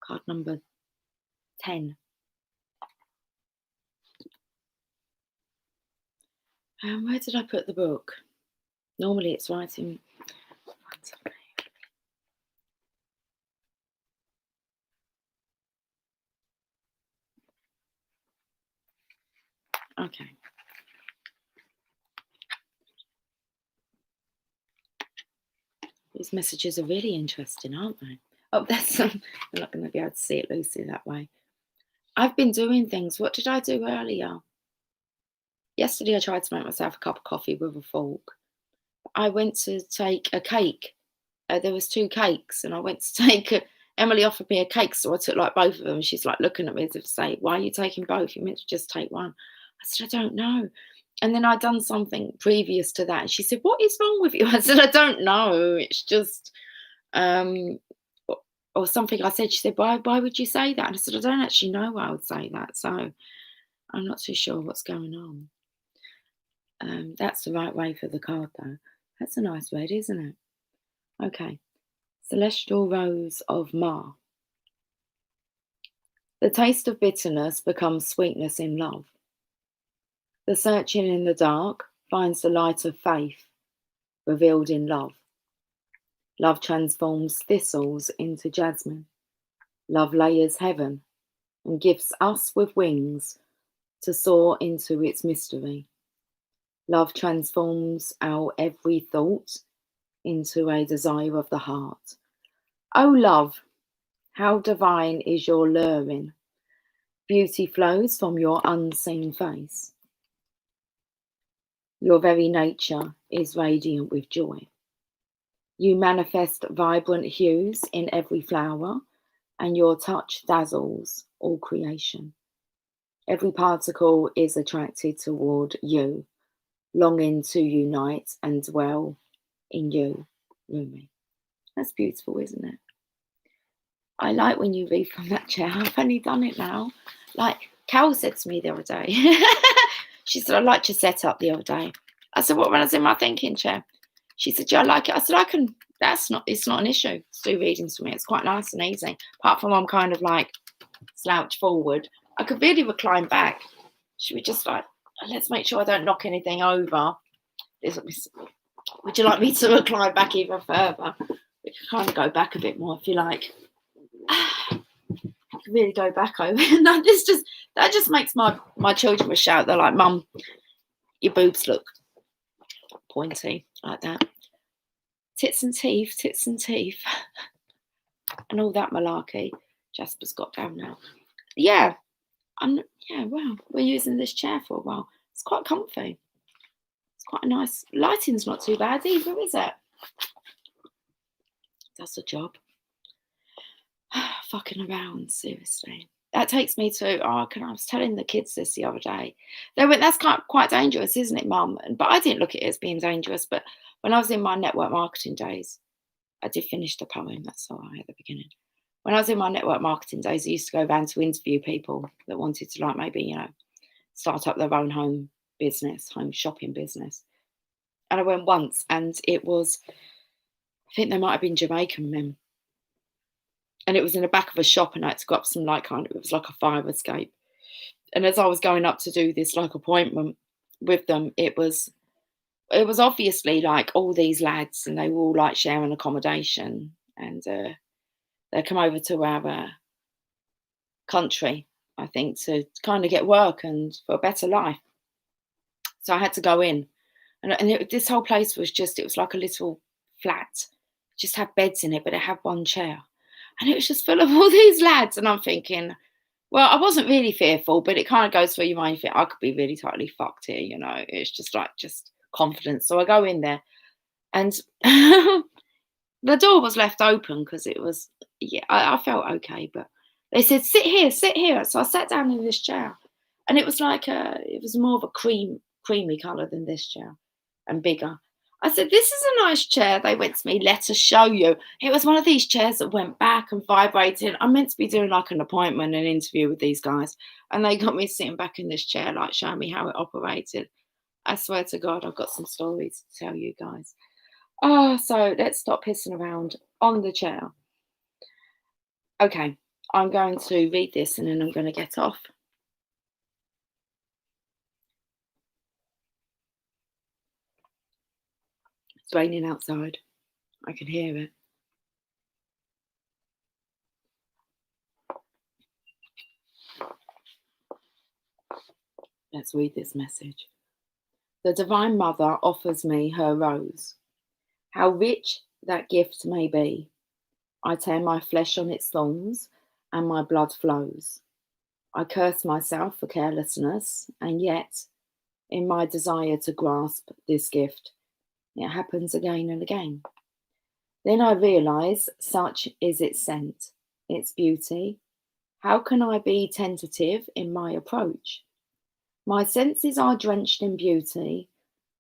card number 10. Where did I put the book? Normally it's right in front of me. Okay. These messages are really interesting, aren't they? Oh, that's I'm not going to be able to see it, Lucy, that way. I've been doing things. What did I do earlier? Yesterday I tried to make myself a cup of coffee with a fork. I went to take a cake. There was 2 cakes, and I went to take Emily offered me a cake, so I took like both of them. She's like looking at me as if to say, "Why are you taking both? You meant to just take one." I said, "I don't know." And then I'd done something previous to that, and she said, "What is wrong with you?" I said, "I don't know. It's just um, or something." I said. She said, "Why would you say that?" And I said, "I don't actually know why I would say that, so I'm not too sure what's going on." That's the right way for the card, though. That's a nice red, isn't it? Okay. Celestial Rose of Ma. The taste of bitterness becomes sweetness in love. The searching in the dark finds the light of faith revealed in love. Love transforms thistles into jasmine. Love layers heaven and gifts us with wings to soar into its mystery. Love transforms our every thought into a desire of the heart. O love, how divine is your luring. Beauty flows from your unseen face. Your very nature is radiant with joy. You manifest vibrant hues in every flower, and your touch dazzles all creation. Every particle is attracted toward you, longing to unite and dwell in you, Rumi. That's beautiful, isn't it? I like when you read from that chair. I've only done it now. Like Cal said to me the other day, she said, "I liked your setup the other day." I said, "What when I was in my thinking chair?" She said, "Yeah, I like it." I said, it's not an issue to do readings for me. It's quite nice and easy. Apart from I'm kind of like slouched forward. I could really recline back. Should we just like, let's make sure I don't knock anything over. Would you like me to recline back even further? We can kind of go back a bit more if you like. I can really go back over. No, that just makes my children shout. They're like, "Mum, your boobs look pointy," like that. Tits and teeth, and all that malarkey. Jasper's got down now. Yeah, wow. We're using this chair for a while. It's quite comfy. It's quite a nice. Lighting's not too bad either, is it? Does the job. Fucking around, seriously. That takes me to, I was telling the kids this the other day. They went, "That's quite dangerous, isn't it, Mum?" But I didn't look at it as being dangerous. But when I was in my network marketing days, I did finish the poem. That's all right at the beginning. When I was in my network marketing days, I used to go around to interview people that wanted to, like, maybe, start up their own home shopping business. And I went once, and it was, I think they might have been Jamaican men. And it was in the back of a shop, and I had to go up some, it was like a fire escape. And as I was going up to do this appointment with them, it was obviously like all these lads, and they were all like sharing accommodation, and they come over to our country, I think, to kind of get work and for a better life. So I had to go in, and this whole place was it was like a little flat, just had beds in it, but it had one chair. And it was just full of all these lads. And I'm thinking, well, I wasn't really fearful, but it kind of goes through your mind. You think, I could be really tightly fucked here, It's just confidence. So I go in there, and the door was left open because it was, I felt okay. But they said, sit here, sit here. So I sat down in this chair, and it was it was more of a creamy colour than this chair, and bigger. I said, "This is a nice chair." They went to me, "Let us show you." It was one of these chairs that went back and vibrated. I'm meant to be doing like an appointment, an interview with these guys. And they got me sitting back in this chair, like showing me how it operated. I swear to God, I've got some stories to tell you guys. Oh, so let's stop pissing around on the chair. Okay, I'm going to read this and then I'm going to get off. It's raining outside. I can hear it. Let's read this message. The Divine Mother offers me her rose. How rich that gift may be. I tear my flesh on its thorns, and my blood flows. I curse myself for carelessness, and yet, in my desire to grasp this gift, it happens again and again. Then I realise such is its scent, its beauty. How can I be tentative in my approach? My senses are drenched in beauty,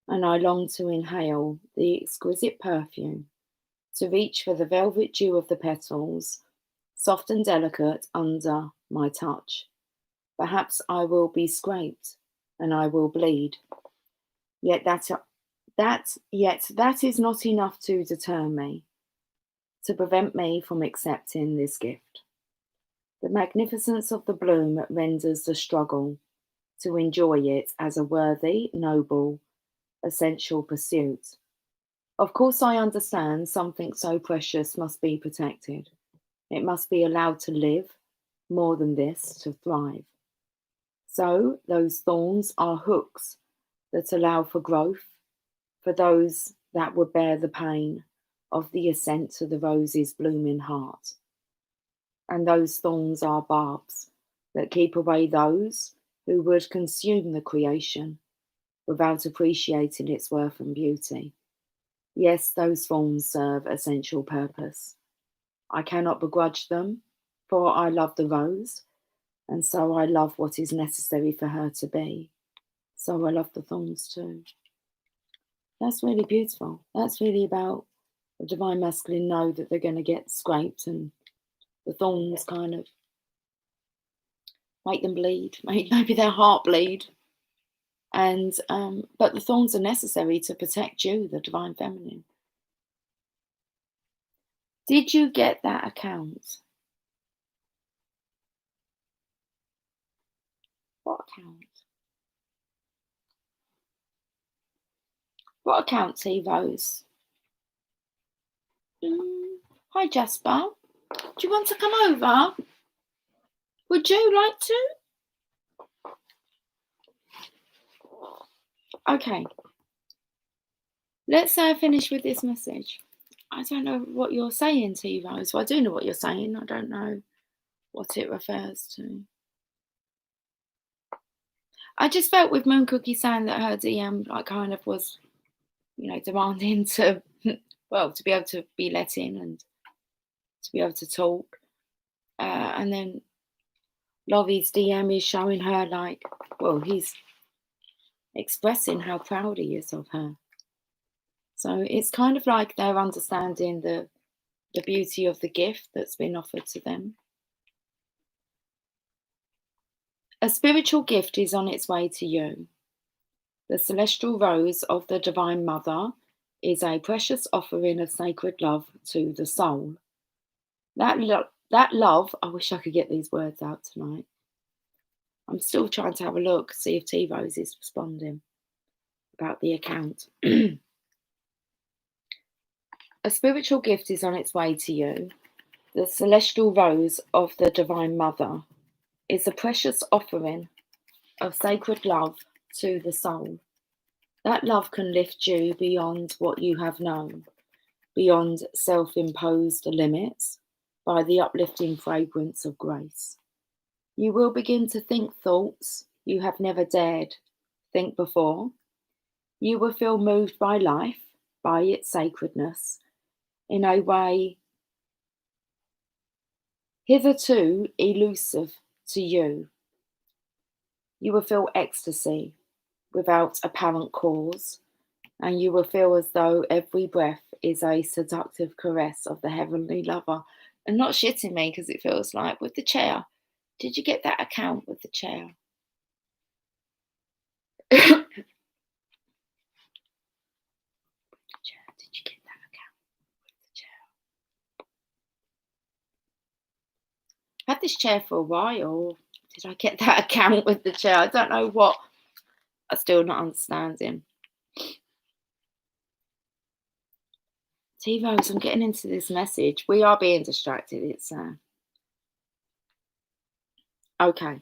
and I long to inhale the exquisite perfume, to reach for the velvet dew of the petals, soft and delicate under my touch. Perhaps I will be scraped, and I will bleed. Yet that is not enough to deter me, to prevent me from accepting this gift. The magnificence of the bloom renders the struggle to enjoy it as a worthy, noble, essential pursuit. Of course, I understand something so precious must be protected. It must be allowed to live, more than this, to thrive. So, those thorns are hooks that allow for growth, for those that would bear the pain of the ascent to the rose's blooming heart. And those thorns are barbs that keep away those who would consume the creation without appreciating its worth and beauty. Yes, those thorns serve essential purpose. I cannot begrudge them, for I love the rose, and so I love what is necessary for her to be. So I love the thorns too. That's really beautiful. That's really about the divine masculine know that they're going to get scraped, and the thorns kind of make them bleed, maybe their heart bleed. And but the thorns are necessary to protect you, the divine feminine. Did you get that account? What account? What account, T-Rose? Hi, Jasper. Do you want to come over? Would you like to? Okay. Let's finish with this message. I don't know what you're saying, T-Rose. Well, I do know what you're saying. I don't know what it refers to. I just felt with Moon Cookie saying that her DM kind of was, demanding to, to be able to be let in and to be able to talk. And then Lovey's DM is showing her he's expressing how proud he is of her. So it's kind of like they're understanding the beauty of the gift that's been offered to them. A spiritual gift is on its way to you. The celestial rose of the Divine Mother is a precious offering of sacred love to the soul. That love, I wish I could get these words out tonight. I'm still trying to have a look, see if T-Rose is responding about the account. A spiritual gift is on its way to you. The celestial rose of the Divine Mother is a precious offering of sacred love to the soul. That love can lift you beyond what you have known, beyond self-imposed limits, by the uplifting fragrance of grace. You will begin to think thoughts you have never dared think before. You will feel moved by life, by its sacredness, in a way hitherto elusive to you. You will feel ecstasy without apparent cause, and you will feel as though every breath is a seductive caress of the heavenly lover. And not shitting me, because it feels like with the chair. Did you get that account with the chair? Did you get that account with the chair? I had this chair for a while. Did I get that account with the chair? I don't know what. I'm still not understanding. T-Rose, I'm getting into this message. We are being distracted. It's okay.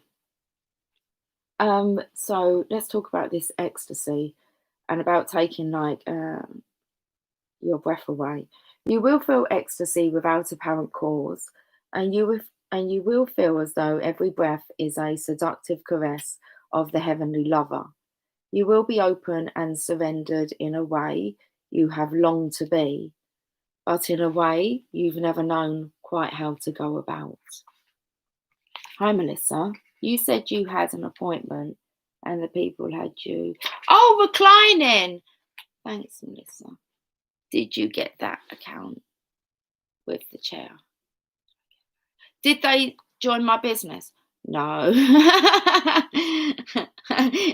So let's talk about this ecstasy and about taking your breath away. You will feel ecstasy without apparent cause, and you will feel as though every breath is a seductive caress of the heavenly lover. You will be open and surrendered in a way you have longed to be, but in a way you've never known quite how to go about. Hi, Melissa. You said you had an appointment and the people had you. Oh, reclining. Thanks, Melissa. Did you get that account with the chair? Did they join my business? No.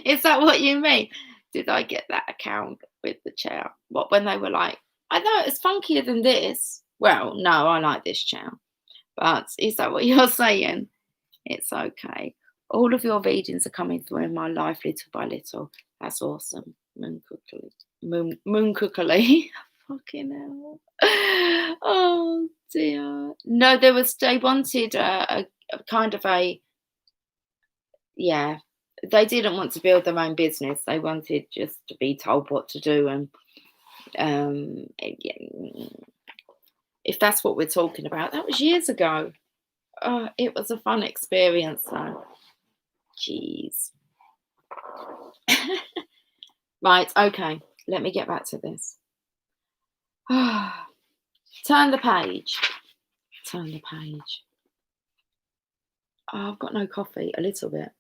Is that what you mean? Did I get that account with the chair? What, when they were like, I know it's funkier than this. Well, no, I like this chair. But is that what you're saying? It's okay. All of your readings are coming through in my life little by little. That's awesome. Moon Cookerly. Fucking hell. Oh dear. No, they wanted a kind of a, yeah, they didn't want to build their own business. They wanted just to be told what to do. And if that's what we're talking about, that was years ago. It was a fun experience though. Jeez. Right, okay. Let me get back to this. Turn the page. Turn the page. Oh, I've got no coffee, a little bit.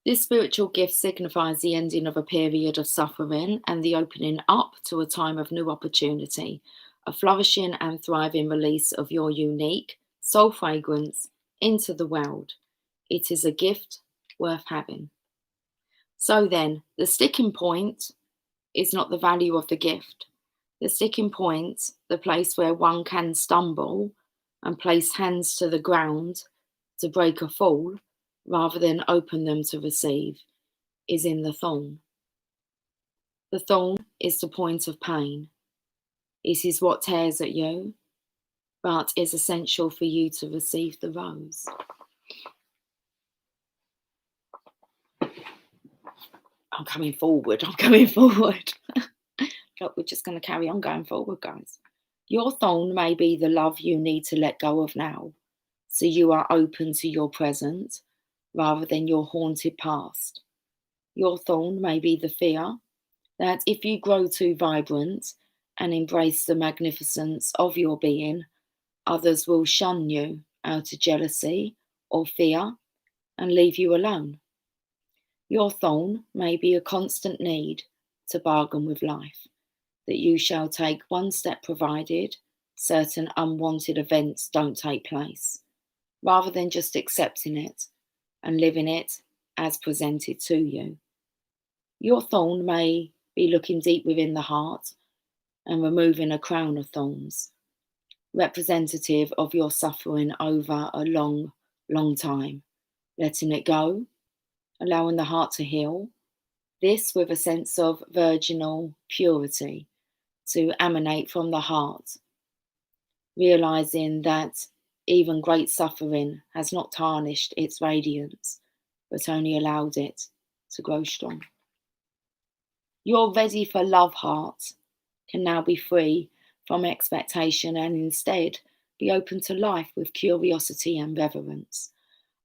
This spiritual gift signifies the ending of a period of suffering and the opening up to a time of new opportunity, a flourishing and thriving release of your unique soul fragrance into the world. It is a gift worth having. So then, the sticking point is not the value of the gift. The sticking point, the place where one can stumble and place hands to the ground to break a fall, rather than open them to receive, is in the thorn. The thorn is the point of pain. It is what tears at you, but is essential for you to receive the rose. I'm coming forward. Look, we're just going to carry on going forward, guys. Your thorn may be the love you need to let go of now, so you are open to your present rather than your haunted past. Your thorn may be the fear that if you grow too vibrant and embrace the magnificence of your being, others will shun you out of jealousy or fear and leave you alone. Your thorn may be a constant need to bargain with life, that you shall take one step provided certain unwanted events don't take place, rather than just accepting it and living it as presented to you. Your thorn may be looking deep within the heart and removing a crown of thorns, representative of your suffering over a long, long time, letting it go, allowing the heart to heal, this with a sense of virginal purity to emanate from the heart, realizing that even great suffering has not tarnished its radiance, but only allowed it to grow strong. Your ready for love heart can now be free from expectation and instead be open to life with curiosity and reverence.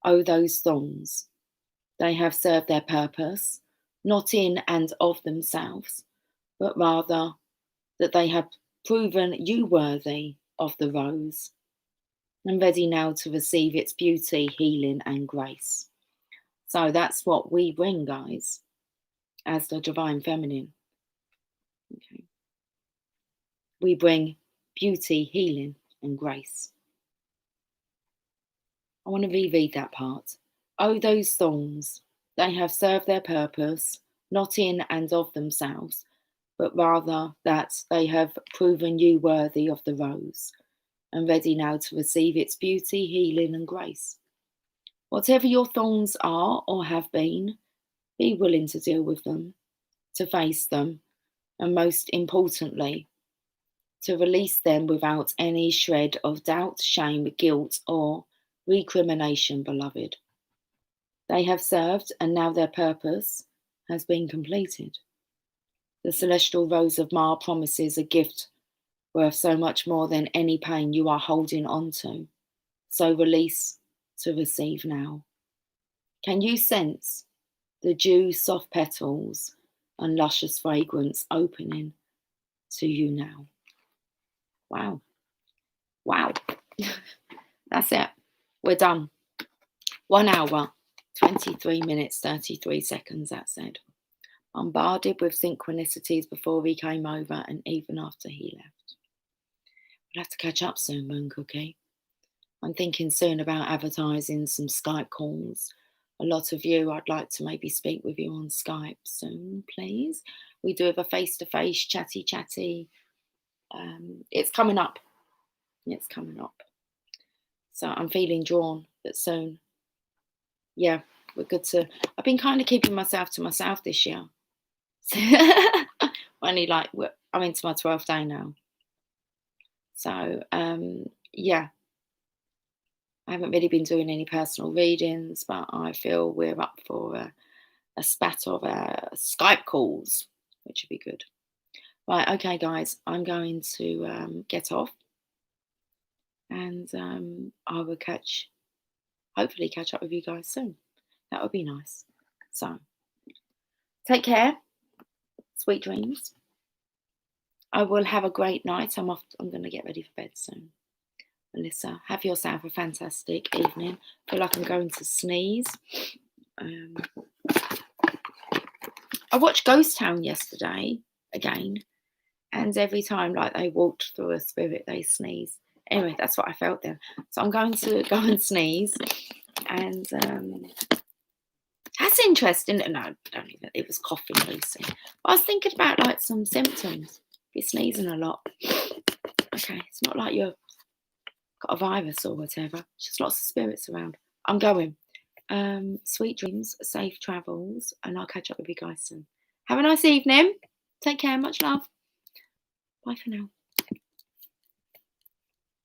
Oh, those thorns, they have served their purpose, not in and of themselves, but rather that they have proven you worthy of the rose and ready now to receive its beauty, healing, and grace. So that's what we bring, guys, as the Divine Feminine. Okay. We bring beauty, healing, and grace. I want to reread that part. Oh, those thorns, they have served their purpose, not in and of themselves, but rather that they have proven you worthy of the rose and ready now to receive its beauty, healing, and grace. Whatever your thorns are or have been, be willing to deal with them, to face them, and most importantly, to release them without any shred of doubt, shame, guilt, or recrimination, beloved. They have served, and now their purpose has been completed. The celestial rose of Mar promises a gift worth so much more than any pain you are holding on to. So release to receive now. Can you sense the dew, soft petals, and luscious fragrance opening to you now? Wow. Wow. That's it. We're done. 1 hour, 23 minutes, 33 seconds, that said. Bombarded with synchronicities before he came over and even after he left. We'll have to catch up soon, Moon Cookie. I'm thinking soon about advertising some Skype calls. A lot of you, I'd like to maybe speak with you on Skype soon, please. We do have a face-to-face, chatty. It's coming up. It's coming up. So I'm feeling drawn that soon. Yeah, we're good to... I've been kind of keeping myself to myself this year. Only like, I'm into my 12th day now. So, yeah. I haven't really been doing any personal readings, but I feel we're up for a spat of Skype calls, which would be good. Right, okay, guys, I'm going to get off, and I will hopefully catch up with you guys soon. That would be nice. So, take care. Sweet dreams. I will have a great night. I'm going to get ready for bed soon. Melissa, have yourself a fantastic evening. I feel like I'm going to sneeze. I watched Ghost Town yesterday again, and every time like they walked through a spirit, they sneeze. Anyway, that's what I felt then. So I'm going to go and sneeze, and that's interesting. No, don't even. It was coughing, Lucy. But I was thinking about like some symptoms. You're sneezing a lot. Okay, it's not like you've got a virus or whatever. It's just lots of spirits around. I'm going. Sweet dreams, safe travels, and I'll catch up with you guys soon. Have a nice evening. Take care. Much love. Bye for now.